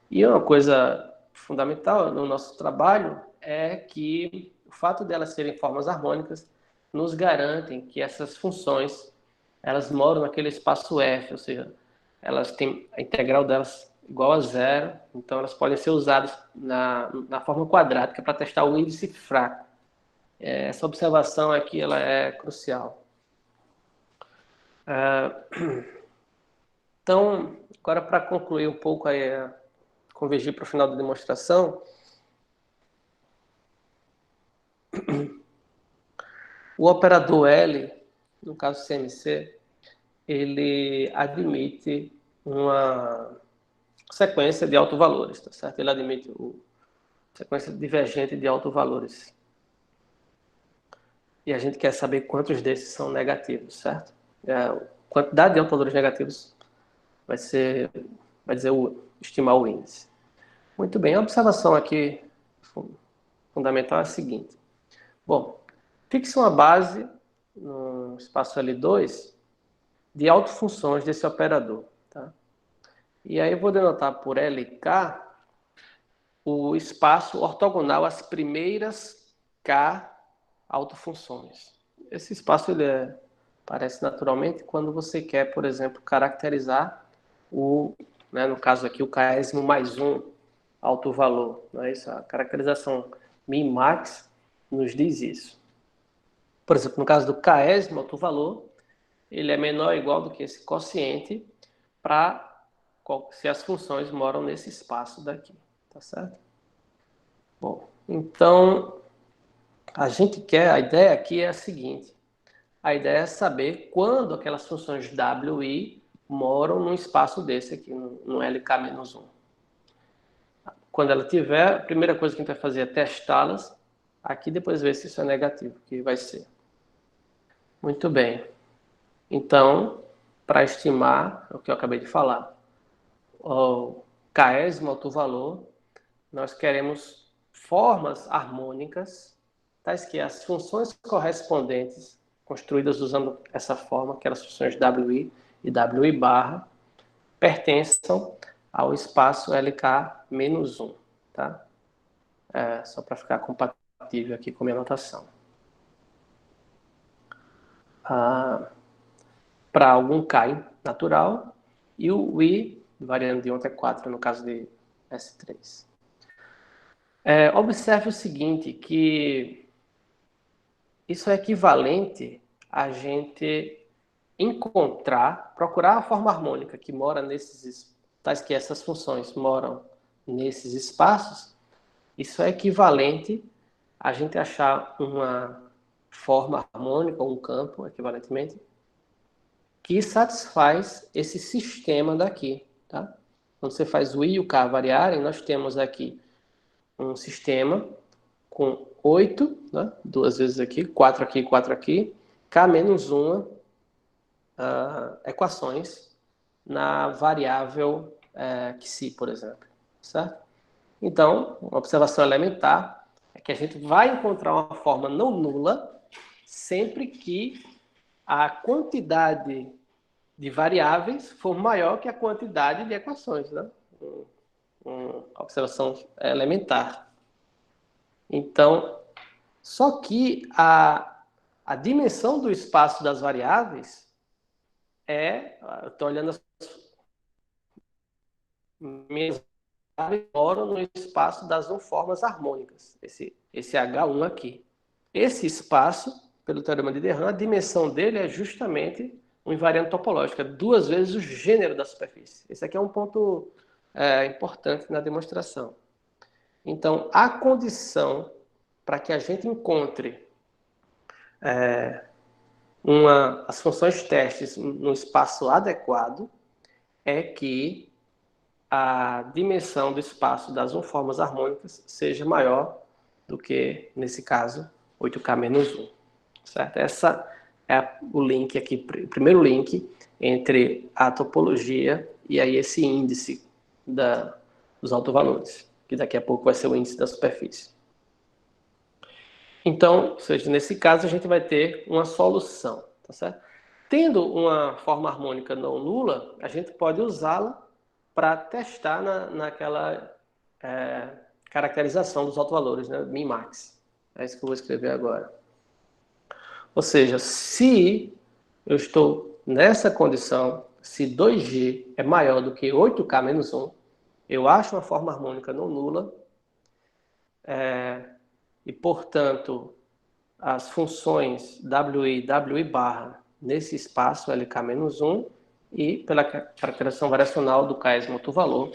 E uma coisa fundamental no nosso trabalho é que o fato delas serem formas harmônicas nos garantem que essas funções elas moram naquele espaço F, ou seja, elas têm a integral delas igual a zero, então elas podem ser usadas na forma quadrática para testar o índice fraco. Essa observação aqui ela é crucial. Então, agora para concluir um pouco aí, convergir para o final da demonstração, o operador L, no caso CMC, ele admite uma sequência de autovalores, tá certo? Ele admite sequência divergente de autovalores. E a gente quer saber quantos desses são negativos, certo? A quantidade de autovalores negativos vai estimar o índice. Muito bem, a observação aqui fundamental é a seguinte. Bom, fixe uma base no espaço L2 de autofunções desse operador. Tá? E aí eu vou denotar por LK o espaço ortogonal às primeiras K autofunções. Esse espaço ele aparece naturalmente quando você quer, por exemplo, caracterizar no caso aqui, o késimo mais 1 autovalor. Não é isso? A caracterização min-max nos diz isso. Por exemplo, no caso do késimo autovalor, ele é menor ou igual do que esse quociente se as funções moram nesse espaço daqui. Tá certo? Bom, Então, a ideia aqui é a seguinte. A ideia é saber quando aquelas funções W e I moram num espaço desse aqui, no LK-1. Quando ela tiver, a primeira coisa que a gente vai fazer é testá-las. Aqui depois ver se isso é negativo, que vai ser. Muito bem. Então, para estimar o que eu acabei de falar, o késimo autovalor, nós queremos formas harmônicas, tais que as funções correspondentes, construídas usando essa forma, que eram as funções WI e WI barra, pertençam ao espaço LK-1, tá? Só para ficar compatível aqui com a minha notação. Para algum K natural, e o I variando de 1 até 4, no caso de S3. Observe o seguinte, que isso é equivalente a gente procurar a forma harmônica que mora nesses, tais que essas funções moram nesses espaços. Isso é equivalente a gente achar uma forma harmônica, ou um campo, equivalentemente, que satisfaz esse sistema daqui, tá? Quando você faz o I e o K variarem, nós temos aqui um sistema com 8, né? 2 vezes aqui, 4 aqui, 4 aqui, K menos 1 equações na variável Xi, por exemplo, certo? Então, uma observação elementar é que a gente vai encontrar uma forma não nula sempre que a quantidade de variáveis for maior que a quantidade de equações, né? Uma observação elementar. Então, só que a dimensão do espaço das variáveis eu estou olhando as minhas variáveis moram no espaço das formas harmônicas, esse H1 aqui. Esse espaço, pelo teorema de Derram, a dimensão dele é justamente um invariante topológico, é 2 vezes o gênero da superfície. Esse aqui é um ponto importante na demonstração. Então, a condição para que a gente encontre as funções testes no espaço adequado é que a dimensão do espaço das formas harmônicas seja maior do que, nesse caso, 8K menos 1. Certo? Essa é o link aqui, o primeiro link entre a topologia e aí esse índice dos autovalores, que daqui a pouco vai ser o índice da superfície. Então, ou seja, nesse caso a gente vai ter uma solução, tá certo? Tendo uma forma harmônica não nula, a gente pode usá-la para testar naquela caracterização dos autovalores, né? Min-max. É isso que eu vou escrever agora. Ou seja, se eu estou nessa condição, se 2G é maior do que 8K menos 1, eu acho uma forma harmônica não nula e, portanto, as funções WI e WI barra nesse espaço LK-1 e pela caracterização variacional do késimo autovalor,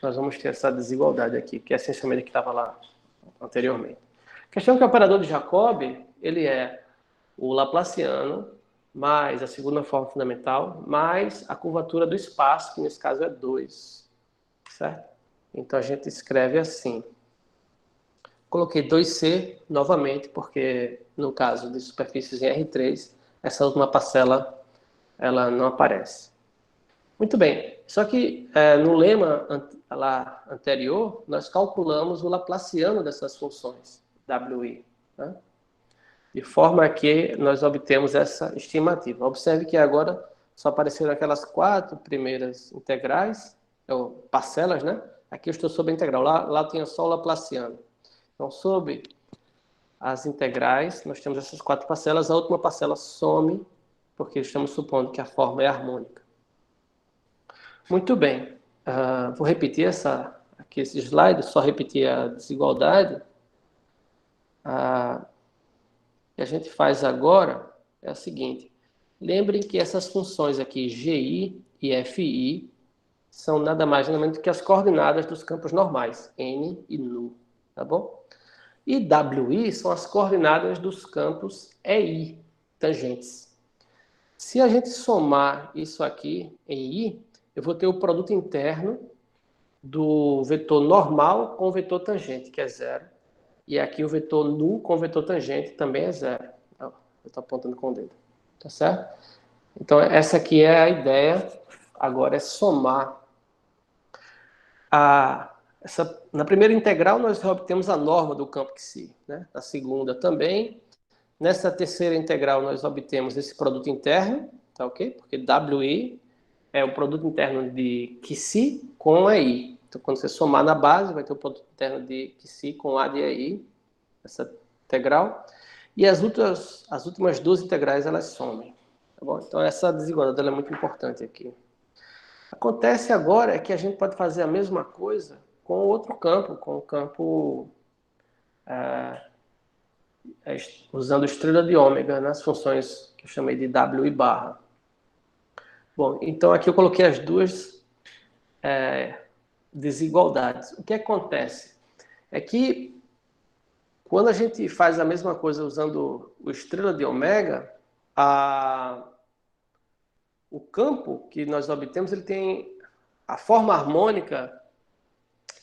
nós vamos ter essa desigualdade aqui, que é essencialmente a que estava lá anteriormente. A questão é que o operador de Jacobi, ele é o laplaciano mais a segunda forma fundamental, mais a curvatura do espaço, que nesse caso é 2, certo? Então a gente escreve assim. Coloquei 2C novamente, porque no caso de superfícies em R3, essa última parcela ela não aparece. Muito bem, só que no lema lá anterior, nós calculamos o laplaciano dessas funções, WI, né? De forma que nós obtemos essa estimativa. Observe que agora só apareceram aquelas 4 primeiras integrais, ou parcelas, né? Aqui eu estou sobre a integral, lá tinha só o laplaciano. Então, sobre as integrais, nós temos essas 4 parcelas, a última parcela some, porque estamos supondo que a forma é harmônica. Muito bem. Vou repetir aqui esse slide, só repetir a desigualdade. Que a gente faz agora é o seguinte. Lembrem que essas funções aqui, GI e FI, são nada mais nada menos do que as coordenadas dos campos normais, N e nu, tá bom? E WI são as coordenadas dos campos EI, tangentes. Se a gente somar isso aqui em I, eu vou ter o produto interno do vetor normal com o vetor tangente, que é 0. E aqui o vetor nu com o vetor tangente também é 0. Eu estou apontando com o dedo. Tá certo? Então, essa aqui é a ideia. Agora é somar. Na primeira integral, nós obtemos a norma do campo Xi. Né? Na segunda também. Nessa terceira integral, nós obtemos esse produto interno. Tá ok? Porque WI é o produto interno de Xi com EI. Então, quando você somar na base, vai ter o produto interno de Xi com A de EI, essa integral. E as últimas duas integrais, elas somem. Tá bom? Então, essa desigualdade ela é muito importante aqui. Acontece agora é que a gente pode fazer a mesma coisa com outro campo, com o campo usando estrela de ômega nas funções que eu chamei de W e barra. Bom, então aqui eu coloquei as duas desigualdades. O que acontece é que quando a gente faz a mesma coisa usando o estrela de ômega, o campo que nós obtemos ele tem a forma harmônica,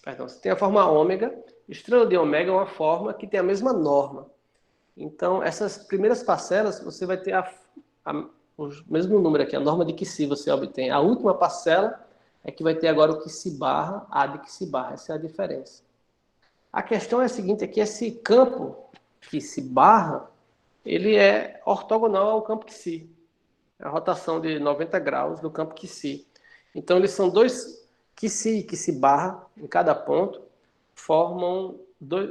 perdão, você tem a forma ômega, estrela de ômega é uma forma que tem a mesma norma. Então, essas primeiras parcelas, você vai ter o mesmo número aqui, a norma de Xi você obtém. A última parcela é que vai ter agora o Xi barra, A de Xi barra. Essa é a diferença. A questão é a seguinte, é que esse campo Xi barra, ele é ortogonal ao campo Xi. É a rotação de 90 graus do campo Xi. Então, eles são dois Xi e Xi barra, em cada ponto, formam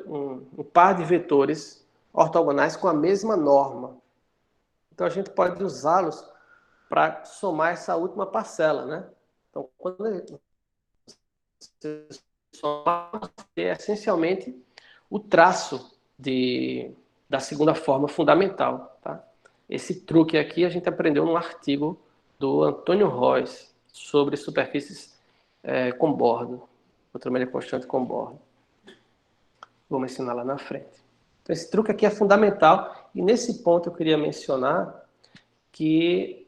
um par de vetores ortogonais com a mesma norma. Então, a gente pode usá-los para somar essa última parcela, né? Então, quando você somar, é essencialmente o traço da segunda forma fundamental, tá? Esse truque aqui a gente aprendeu num artigo do Antônio Royce sobre superfícies com bordo, outra média constante com bordo. Vou mencionar lá na frente. Então, esse truque aqui é fundamental. E nesse ponto eu queria mencionar que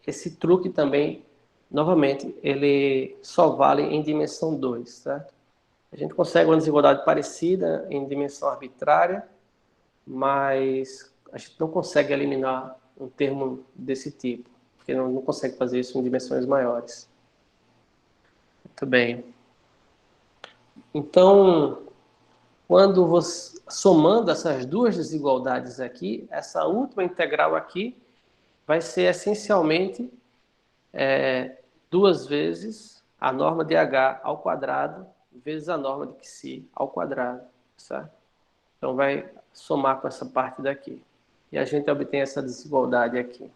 esse truque também, novamente, ele só vale em dimensão 2, certo? A gente consegue uma desigualdade parecida em dimensão arbitrária, mas a gente não consegue eliminar um termo desse tipo, porque não consegue fazer isso em dimensões maiores. Muito bem. Então, quando você, somando essas duas desigualdades aqui, essa última integral aqui vai ser essencialmente duas vezes a norma de H ao quadrado vezes a norma de Xi ao quadrado, certo? Então vai somar com essa parte daqui. E a gente obtém essa desigualdade aqui.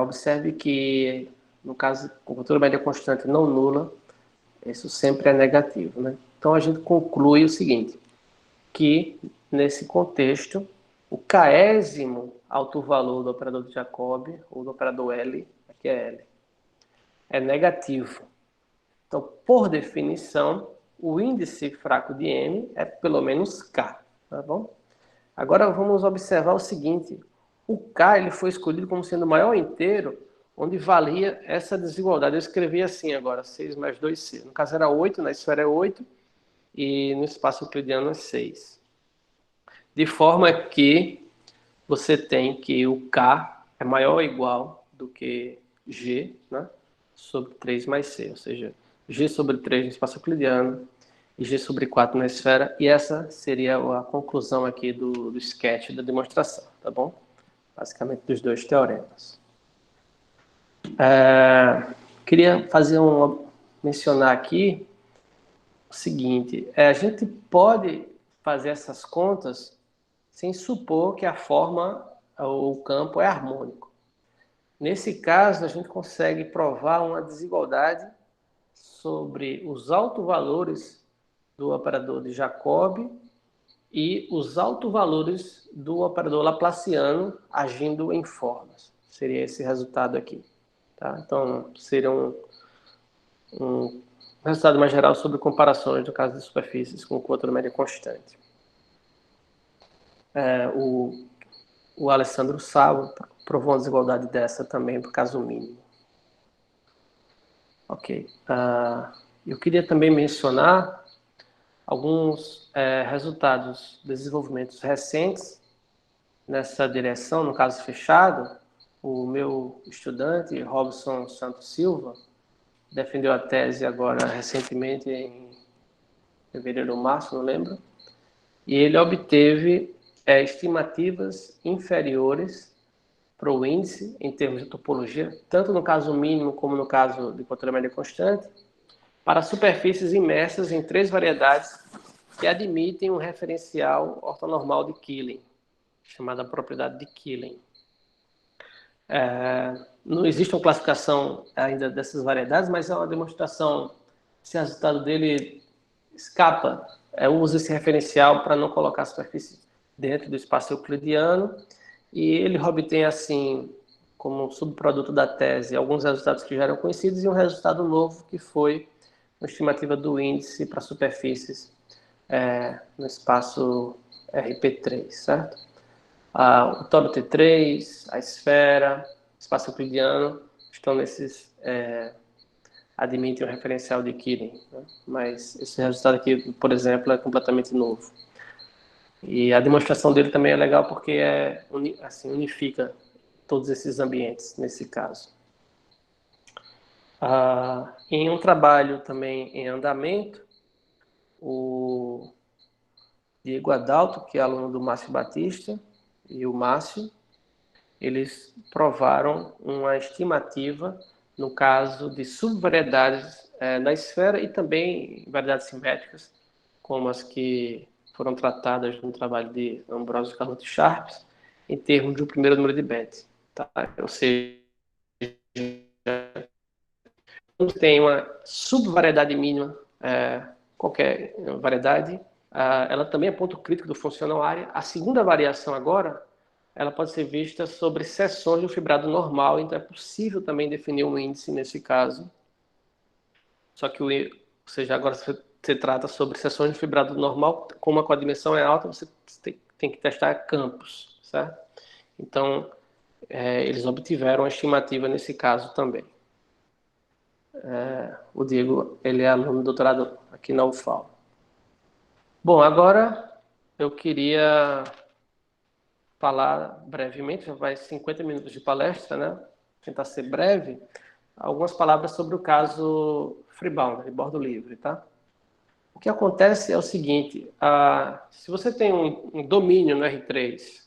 Observe que, no caso, com cultura média constante não nula, isso sempre é negativo, né? Então a gente conclui o seguinte, que nesse contexto, o késimo autovalor do operador de Jacobi, ou do operador L, aqui é L, é negativo. Então, por definição, o índice fraco de M é pelo menos K, tá bom? Agora vamos observar o seguinte, o K ele foi escolhido como sendo o maior inteiro, onde valia essa desigualdade. Eu escrevi assim agora, 6 mais 2C. No caso era 8, na esfera é 8, e no espaço euclidiano é 6. De forma que você tem que o K é maior ou igual do que G, né, sobre 3 mais C, ou seja, G sobre 3 no espaço euclidiano e G sobre 4 na esfera, e essa seria a conclusão aqui do sketch da demonstração, tá bom? Basicamente dos dois teoremas. Queria mencionar aqui o seguinte, a gente pode fazer essas contas sem supor que a forma ou o campo é harmônico. Nesse caso, a gente consegue provar uma desigualdade sobre os autovalores do operador de Jacobi e os autovalores do operador laplaciano agindo em formas. Seria esse resultado aqui. Tá? Então, seria um resultado mais geral sobre comparações, no caso de superfícies, com curvatura média constante. O Alessandro Savo provou uma desigualdade dessa também, por caso mínimo. Ok. Eu queria também mencionar alguns resultados de desenvolvimentos recentes nessa direção, no caso fechado. O meu estudante, Robson Santos Silva, defendeu a tese agora recentemente, em fevereiro ou março, não lembro, e ele obteve estimativas inferiores para o índice em termos de topologia, tanto no caso mínimo como no caso de curvatura média constante, para superfícies imersas em 3 variedades que admitem um referencial ortonormal de Killing, chamada propriedade de Killing. Não existe uma classificação ainda dessas variedades, mas é uma demonstração, se o resultado dele escapa, usa esse referencial para não colocar a superfície dentro do espaço euclidiano, e ele obtém, assim, como subproduto da tese, alguns resultados que já eram conhecidos e um resultado novo que foi uma estimativa do índice para superfícies no espaço RP3, certo? O tório T3, a esfera, o espaço euclidiano estão nesses... admitem um referencial de Killing, né? Mas esse resultado aqui, por exemplo, é completamente novo. E a demonstração dele também é legal porque unifica todos esses ambientes, nesse caso. Em um trabalho também em andamento, o Diego Adalto, que é aluno do Márcio Batista, e o Márcio, eles provaram uma estimativa no caso de subvariedades na esfera e também variedades simétricas, como as que foram tratadas no trabalho de Ambrosio Carlotto Sharps, em termos de um primeiro número de Bethe. Tá? Ou seja, tem uma subvariedade mínima, qualquer variedade, ela também é ponto crítico do funcional área. A segunda variação agora, ela pode ser vista sobre seções do fibrado normal, então é possível também definir um índice nesse caso. Só que, ou seja, agora você trata sobre seções de fibrado normal, como a codimensão é alta, você tem que testar campos, certo? Então, eles obtiveram a estimativa nesse caso também. O Diego, ele é aluno de doutorado aqui na UFAL. Bom, agora eu queria falar brevemente, já vai 50 minutos de palestra, né? Tentar ser breve, algumas palavras sobre o caso Freebound, de bordo livre, tá? O que acontece é o seguinte, se você tem um domínio no R3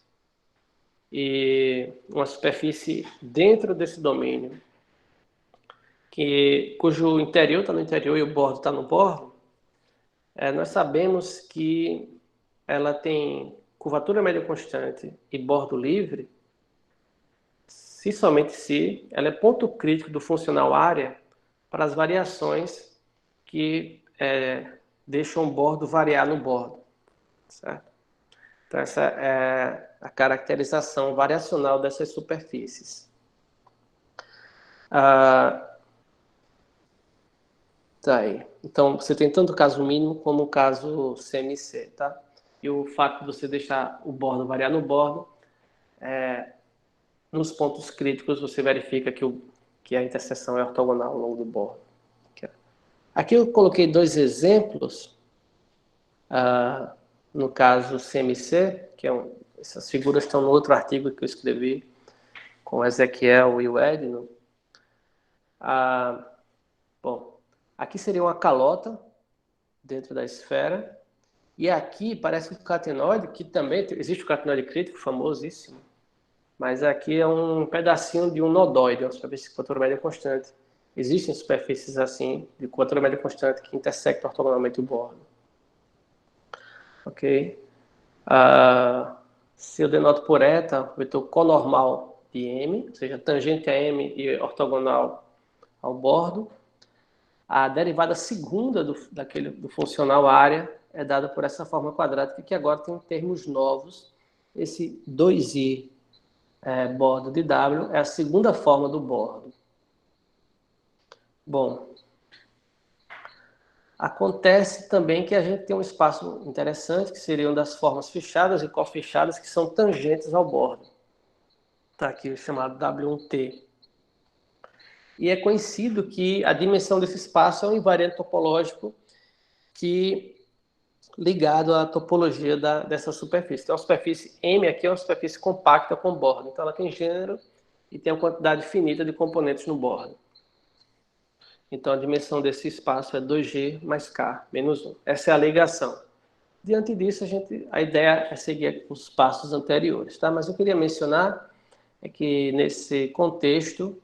e uma superfície dentro desse domínio, cujo interior está no interior e o bordo está no bordo, nós sabemos que ela tem curvatura média constante e bordo livre, se somente se ela é ponto crítico do funcional área para as variações que deixam o bordo variar no bordo, certo? Então essa é a caracterização variacional dessas superfícies. Tá aí. Então você tem tanto o caso mínimo como o caso CMC, tá? E o fato de você deixar o bordo variar no bordo, nos pontos críticos você verifica que a interseção é ortogonal ao longo do bordo. Aqui eu coloquei 2 exemplos, no caso CMC, que essas figuras estão no outro artigo que eu escrevi com o Ezequiel e o Edno. Bom, aqui seria uma calota dentro da esfera, e aqui parece um catenoide, que também existe o catenoide crítico, famosíssimo, mas aqui é um pedacinho de um nodóide, uma superfície de curvatura média constante. Existem superfícies assim, de curvatura média constante, que intersectam ortogonalmente o bordo. Ok? Se eu denoto por eta, o vetor conormal de M, ou seja, tangente a M e ortogonal ao bordo, a derivada segunda do funcional área é dada por essa forma quadrática, que agora tem termos novos. Esse 2i bordo de W é a segunda forma do bordo. Bom, Acontece também que a gente tem um espaço interessante, que seriam das formas fechadas e cofechadas, que são tangentes ao bordo. Está aqui o chamado W1T. E é conhecido que a dimensão desse espaço é um invariante topológico que ligado à topologia dessa superfície. Então, a superfície M aqui é uma superfície compacta com borda. Então, ela tem gênero e tem uma quantidade finita de componentes no bordo. Então, a dimensão desse espaço é 2G mais K menos 1. Essa é a ligação. Diante disso, a ideia é seguir os passos anteriores. Tá? Mas eu queria mencionar que, nesse contexto,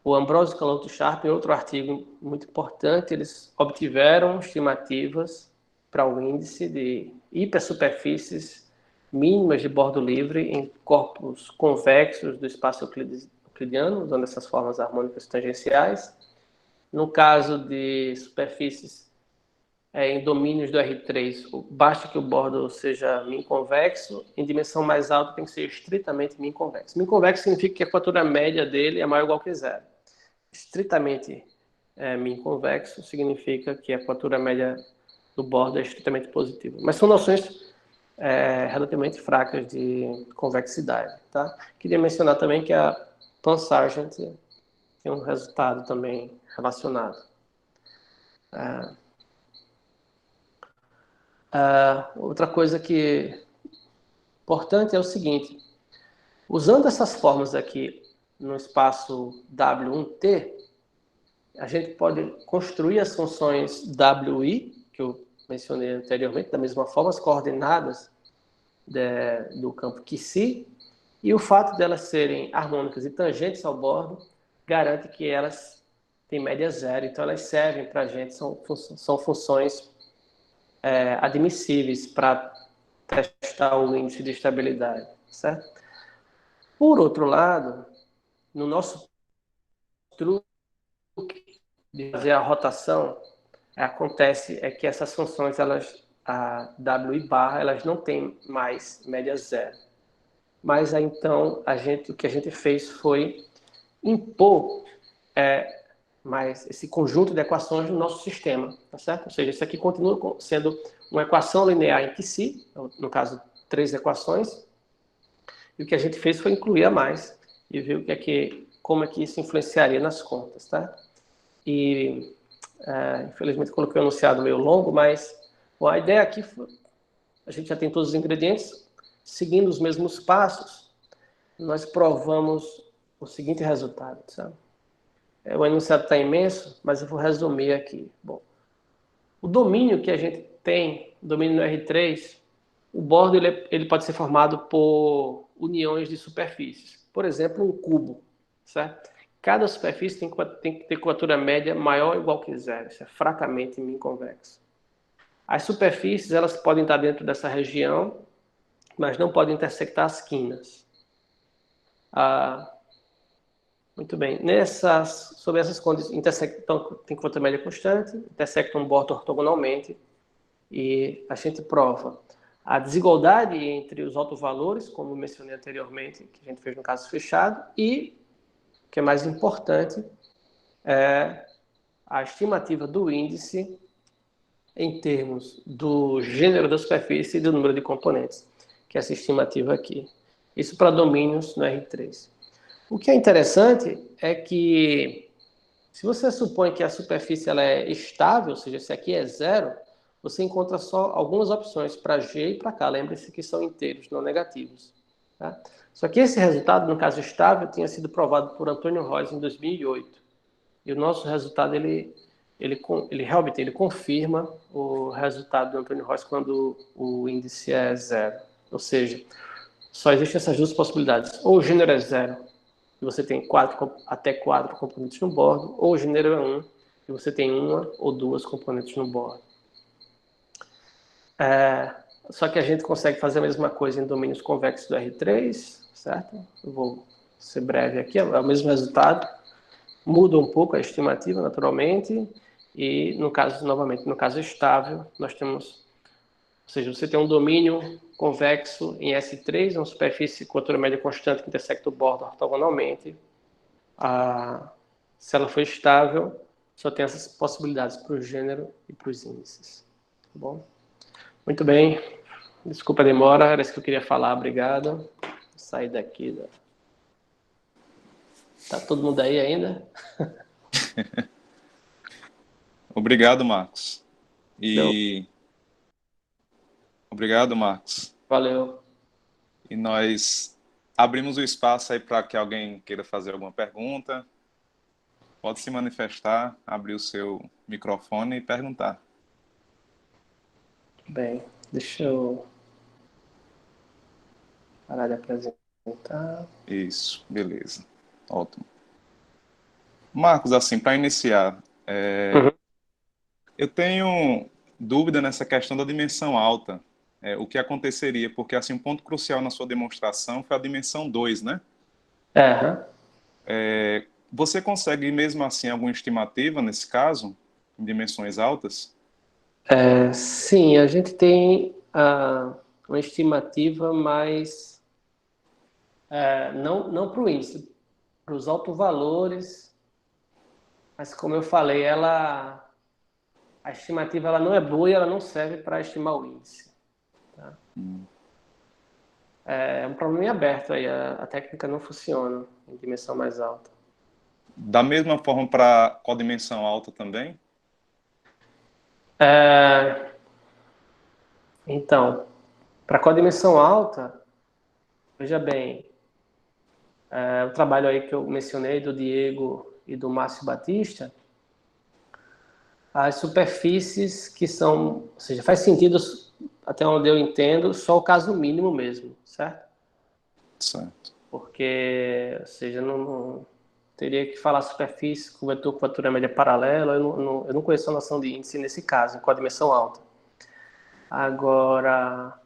o Ambrosio Canotto Sharp, em outro artigo muito importante, eles obtiveram estimativas para o índice de hipersuperfícies mínimas de bordo livre em corpos convexos do espaço euclidiano, usando essas formas harmônicas tangenciais. No caso de superfícies em domínios do R3, basta que o bordo seja min-convexo, em dimensão mais alta tem que ser estritamente min-convexo. Min-convexo significa que a equatura média dele é maior ou igual que zero. Estritamente min-convexo significa que a equatura média do bordo é estritamente positiva. Mas são noções relativamente fracas de convexidade. Tá? Queria mencionar também que a Pan-Sargent tem um resultado também relacionado. Outra coisa que é importante é o seguinte: usando essas formas aqui no espaço W1T, a gente pode construir as funções WI, que eu mencionei anteriormente, da mesma forma, as coordenadas do campo QC, e o fato delas serem harmônicas e tangentes ao bordo garante que elas têm média zero, então elas servem para a gente, são funções admissíveis para testar o índice de estabilidade, certo? Por outro lado, no nosso truque de fazer a rotação, acontece que essas funções, a W e barra, elas não têm mais média zero. Mas aí, então, o que a gente fez foi impor mais esse conjunto de equações no nosso sistema, tá certo? Ou seja, isso aqui continua sendo uma equação linear em QC, no caso, 3 equações, e o que a gente fez foi incluir a mais e ver como é que isso influenciaria nas contas, tá? E, infelizmente, coloquei um enunciado meio longo, mas a ideia aqui foi, a gente já tem todos os ingredientes, seguindo os mesmos passos, nós provamos o seguinte resultado, sabe? O enunciado está imenso, mas eu vou resumir aqui. Bom, o domínio que a gente tem, o domínio no R3, o bordo ele pode ser formado por uniões de superfícies. Por exemplo, um cubo, certo? Cada superfície tem que ter equatura média maior ou igual que zero. Isso é fracamente min-convexo. As superfícies elas podem estar dentro dessa região, mas não podem intersectar as quinas. Muito bem. Sobre essas condições, intersectam, tem equatura média constante, intersectam um bordo ortogonalmente, e a gente prova a desigualdade entre os autovalores, como mencionei anteriormente, que a gente fez no caso fechado, e, o que é mais importante, é a estimativa do índice em termos do gênero da superfície e do número de componentes, que é essa estimativa aqui. Isso para domínios no R3. O que é interessante é que, se você supõe que a superfície ela é estável, ou seja, se aqui é zero, você encontra só algumas opções para G e para K. Lembre-se que são inteiros, não negativos. Tá? Só que esse resultado, no caso estável, tinha sido provado por Antônio Royce em 2008. E o nosso resultado, ele realmente confirma o resultado do Antônio Royce quando o índice é zero. Ou seja, só existem essas duas possibilidades. Ou o gênero é zero, e você tem até 4 componentes no bordo, ou o gênero é 1, e você tem uma ou duas componentes no bordo. Só que a gente consegue fazer a mesma coisa em domínios convexos do R3, certo? Eu vou ser breve aqui, é o mesmo resultado. Muda um pouco a estimativa, naturalmente, e novamente, no caso estável, nós temos, ou seja, você tem um domínio convexo em S3, uma superfície com altura média constante que intersecta o bordo ortogonalmente. Se ela for estável, só tem essas possibilidades para o gênero e para os índices. Tá bom? Muito bem. Desculpa a demora, era isso que eu queria falar. Obrigado. Vou sair daqui. Tá todo mundo aí ainda? Obrigado, Marcos. Show. Obrigado, Marcos. Valeu. E nós abrimos o espaço aí para que alguém queira fazer alguma pergunta. Pode se manifestar, abrir o seu microfone e perguntar. Bem, deixa eu parar de apresentar. Isso, beleza. Ótimo. Marcos, assim, para iniciar, Uhum. eu tenho dúvida nessa questão da dimensão alta. O que aconteceria? Porque, assim, um ponto crucial na sua demonstração foi a dimensão 2, né? Uhum. Você consegue, mesmo assim, alguma estimativa nesse caso, em dimensões altas? Sim, a gente tem uma estimativa, mas não para o índice, para os autovalores, mas como eu falei, a estimativa ela não é boa e ela não serve para estimar o índice. Tá? É um problema em aberto aí, a técnica não funciona em dimensão mais alta. Da mesma forma para com a dimensão alta também? Então, para codimensão alta, veja bem, o trabalho aí que eu mencionei do Diego e do Márcio Batista, as superfícies que são, ou seja, faz sentido, até onde eu entendo, só o caso mínimo mesmo, certo? Certo. Porque, ou seja, não teria que falar superfície com vetor curvatura média paralela, eu não conheço a noção de índice nesse caso, com a dimensão alta. Agora,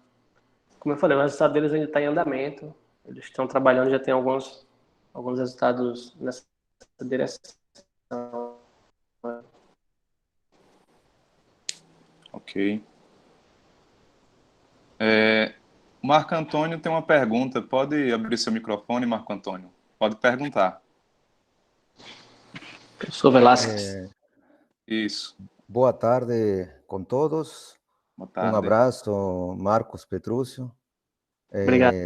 como eu falei, o resultado deles ainda está em andamento, eles estão trabalhando, já tem alguns resultados nessa direção. Ok. Marco Antônio tem uma pergunta. Pode abrir seu microfone, Marco Antônio? Pode perguntar. Professor Velasquez. Isso. Boa tarde com todos. Boa Um tarde. abraço, Marcos Petrúcio. Obrigado.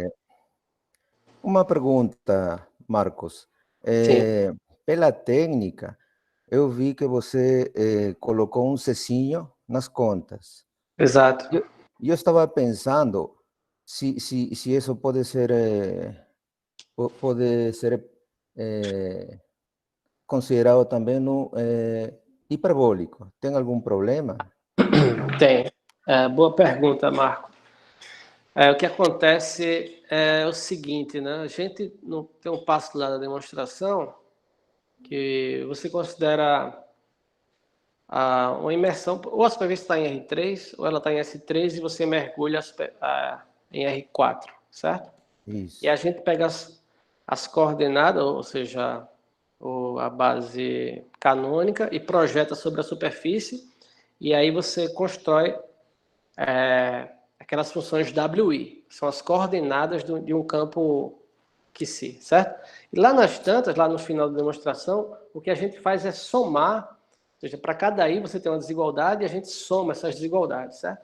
Uma pergunta, Marcos. Sim, Pela técnica, eu vi que você colocou um cecinho nas contas. exato. Eu estava pensando se isso pode ser considerado também no hiperbólico. Tem algum problema? Tem. Boa pergunta, Marco. O que acontece é o seguinte, né? A gente não tem um passo lá da demonstração que você considera uma imersão, ou a superfície está em R3, ou ela está em S3 e você mergulha em R4, certo? E Isso. a gente pega as coordenadas, ou seja, a base canônica, e projeta sobre a superfície, e aí você constrói aquelas funções WI, que são as coordenadas de um campo que se, certo? E lá nas tantas, lá no final da demonstração, o que a gente faz é somar, ou seja, para cada I você tem uma desigualdade e a gente soma essas desigualdades, certo?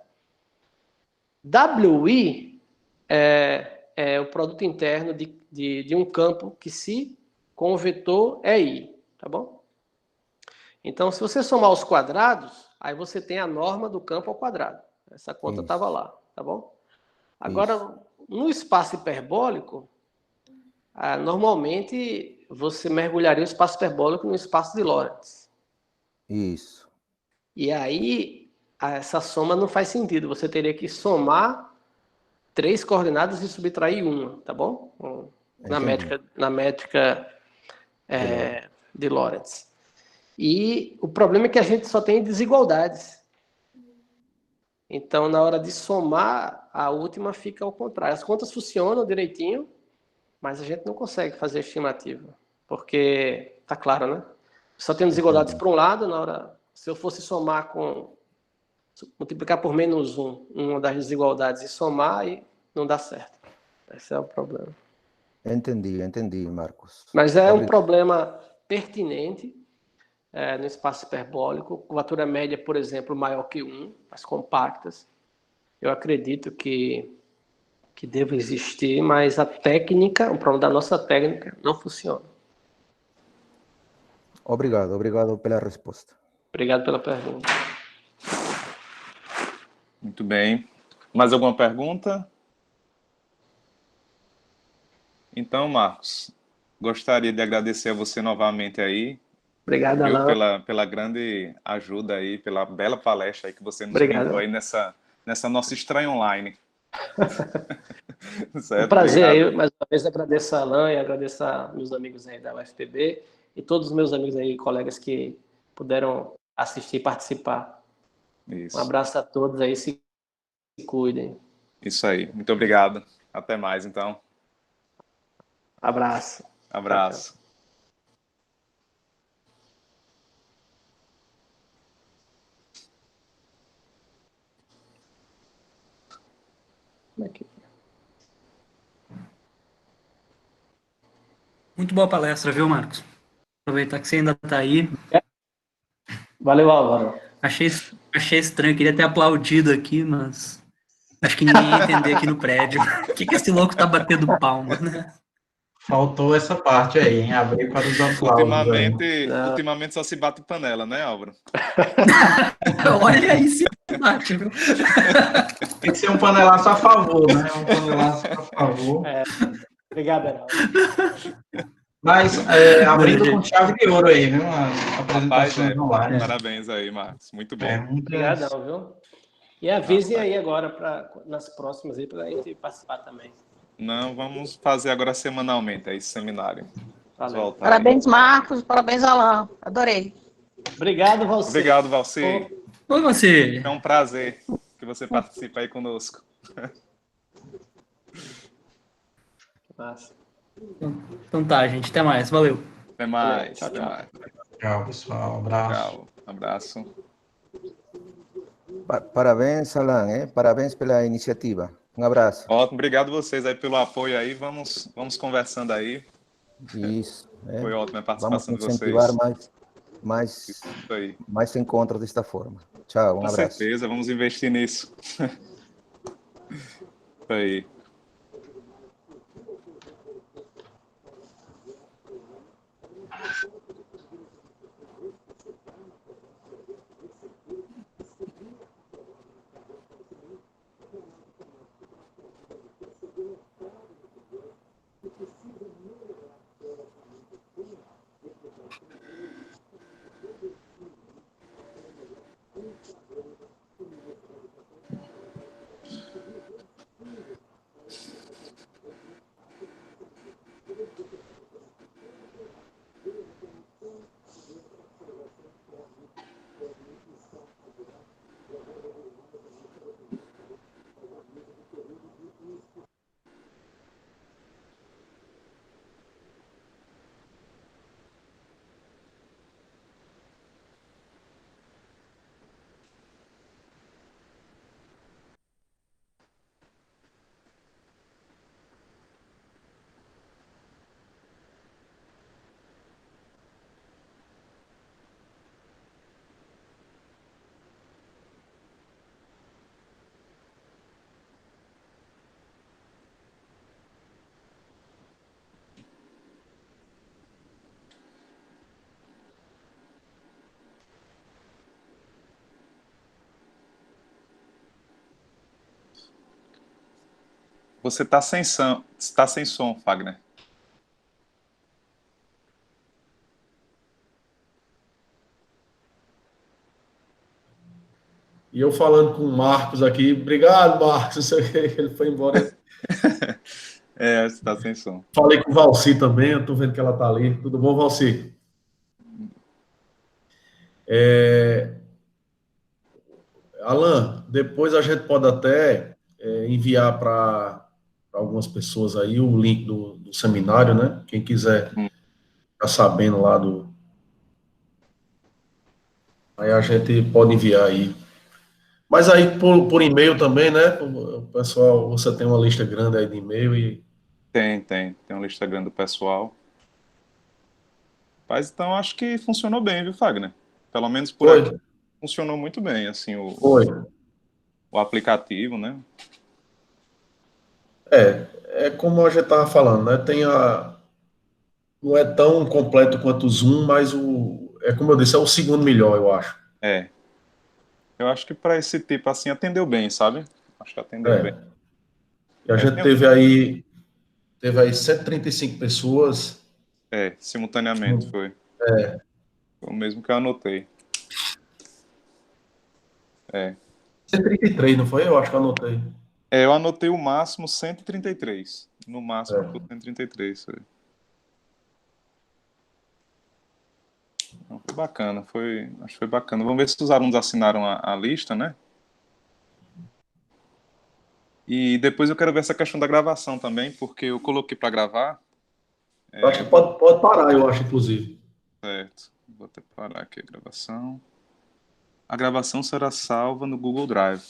WI é o produto interno de um campo que se com o vetor é I, tá bom? Então, se você somar os quadrados, aí você tem a norma do campo ao quadrado. Essa conta estava Isso. lá, tá bom? Isso. Agora, no espaço hiperbólico, normalmente você mergulharia o espaço hiperbólico no espaço de Lorentz. Isso. E aí, essa soma não faz sentido. Você teria que somar 3 coordenadas e subtrair uma, tá bom? Entendi. Na métrica De Lorentz. de Lorentz. E o problema é que a gente só tem desigualdades. Então, na hora de somar, a última fica ao contrário. As contas funcionam direitinho, mas a gente não consegue fazer estimativa. Porque, tá claro, né? Só tem desigualdades Entendi. para um lado, na hora. Se eu fosse somar multiplicar por menos uma das desigualdades e somar, e não dá certo. Esse é o problema. Entendi, Marcos. Mas é um problema pertinente. no espaço hiperbólico, curvatura média, por exemplo, maior que 1, as compactas. Eu acredito que deva existir, mas a técnica, o problema da nossa técnica não funciona. Obrigado pela resposta. Obrigado pela pergunta. Muito bem. Mais alguma pergunta? Então, Marcos, gostaria de agradecer a você novamente aí. Obrigado, Viu, Alan. pela grande ajuda aí, pela bela palestra aí que você nos Obrigado. brindou aí nessa nossa estranha online. Certo? Um prazer Obrigado. aí, mais uma vez agradeço a Alan e agradeço a meus amigos aí da UFPB e todos os meus amigos aí, colegas que puderam assistir e participar. Isso. Um abraço a todos aí, se cuidem. Isso aí. Muito obrigado. Até mais, então. Abraço. Abraço. Tchau, tchau. Como é que... Muito boa palestra, viu, Marcos? Aproveitar que você ainda está aí. Valeu, Álvaro. Achei estranho, queria ter aplaudido aqui, mas acho que ninguém ia entender aqui no prédio. O que esse louco tá batendo palma, né? Faltou essa parte aí, hein? Abrir para os aplausos aí. Ultimamente só se bate panela, né, Álvaro? Olha aí se bate, viu? Tem que ser um panelaço a favor, né? Um panelaço a favor. Obrigado, Heraldo. Mas abrindo com chave de ouro aí, viu? As apresentações online. Parabéns aí, Marcos. Muito bom. Obrigadão, viu? E avise aí agora, nas próximas aí, para a gente participar também. Não, vamos fazer agora semanalmente esse seminário. Parabéns, Marcos. Parabéns, Alan. Adorei. Obrigado, Valci. Obrigado, Valci. Oi, você. É um prazer que você participe aí conosco. Massa. Então tá, gente. Até mais. Valeu. Até mais. Tchau, tchau. Mais. Tchau, pessoal. Abraço. Tchau. Abraço. Parabéns, Alan. Parabéns pela iniciativa. Um abraço. Ótimo. Obrigado a vocês aí pelo apoio aí. Vamos conversando aí. Isso. Foi ótima a participação de vocês. Vamos incentivar mais encontros desta forma. Tchau, um abraço. Com certeza, vamos investir nisso. Isso aí. Você está sem som, Fagner. E eu falando com o Marcos aqui, obrigado, Marcos, ele foi embora. Você está sem som. Falei com o Valci também, eu estou vendo que ela está ali. Tudo bom, Valci? Alan, depois a gente pode até enviar para algumas pessoas aí o link do seminário, né? Quem quiser ficar sabendo lá do... Aí a gente pode enviar aí. Mas aí por e-mail também, né? O pessoal, você tem uma lista grande aí de e-mail e... Tem uma lista grande do pessoal. Mas então acho que funcionou bem, viu, Fagner? Pelo menos por aqui funcionou muito bem, assim, o aplicativo, né? É como a gente estava falando, né? Não é tão completo quanto o Zoom, mas é como eu disse, é o segundo melhor, eu acho. Eu acho que para esse tipo, assim, atendeu bem, sabe? Acho que atendeu bem. E a gente teve aí 135 pessoas. Simultaneamente foi. Foi o mesmo que eu anotei. 133, não foi? Eu acho que eu anotei. Eu anotei o máximo 133. No máximo foi 133. Não, foi bacana, acho que foi bacana. Vamos ver se os alunos assinaram a lista, né? E depois eu quero ver essa questão da gravação também, porque eu coloquei para gravar. Eu acho que pode parar, eu acho, inclusive. Certo. Vou até parar aqui a gravação. A gravação será salva no Google Drive.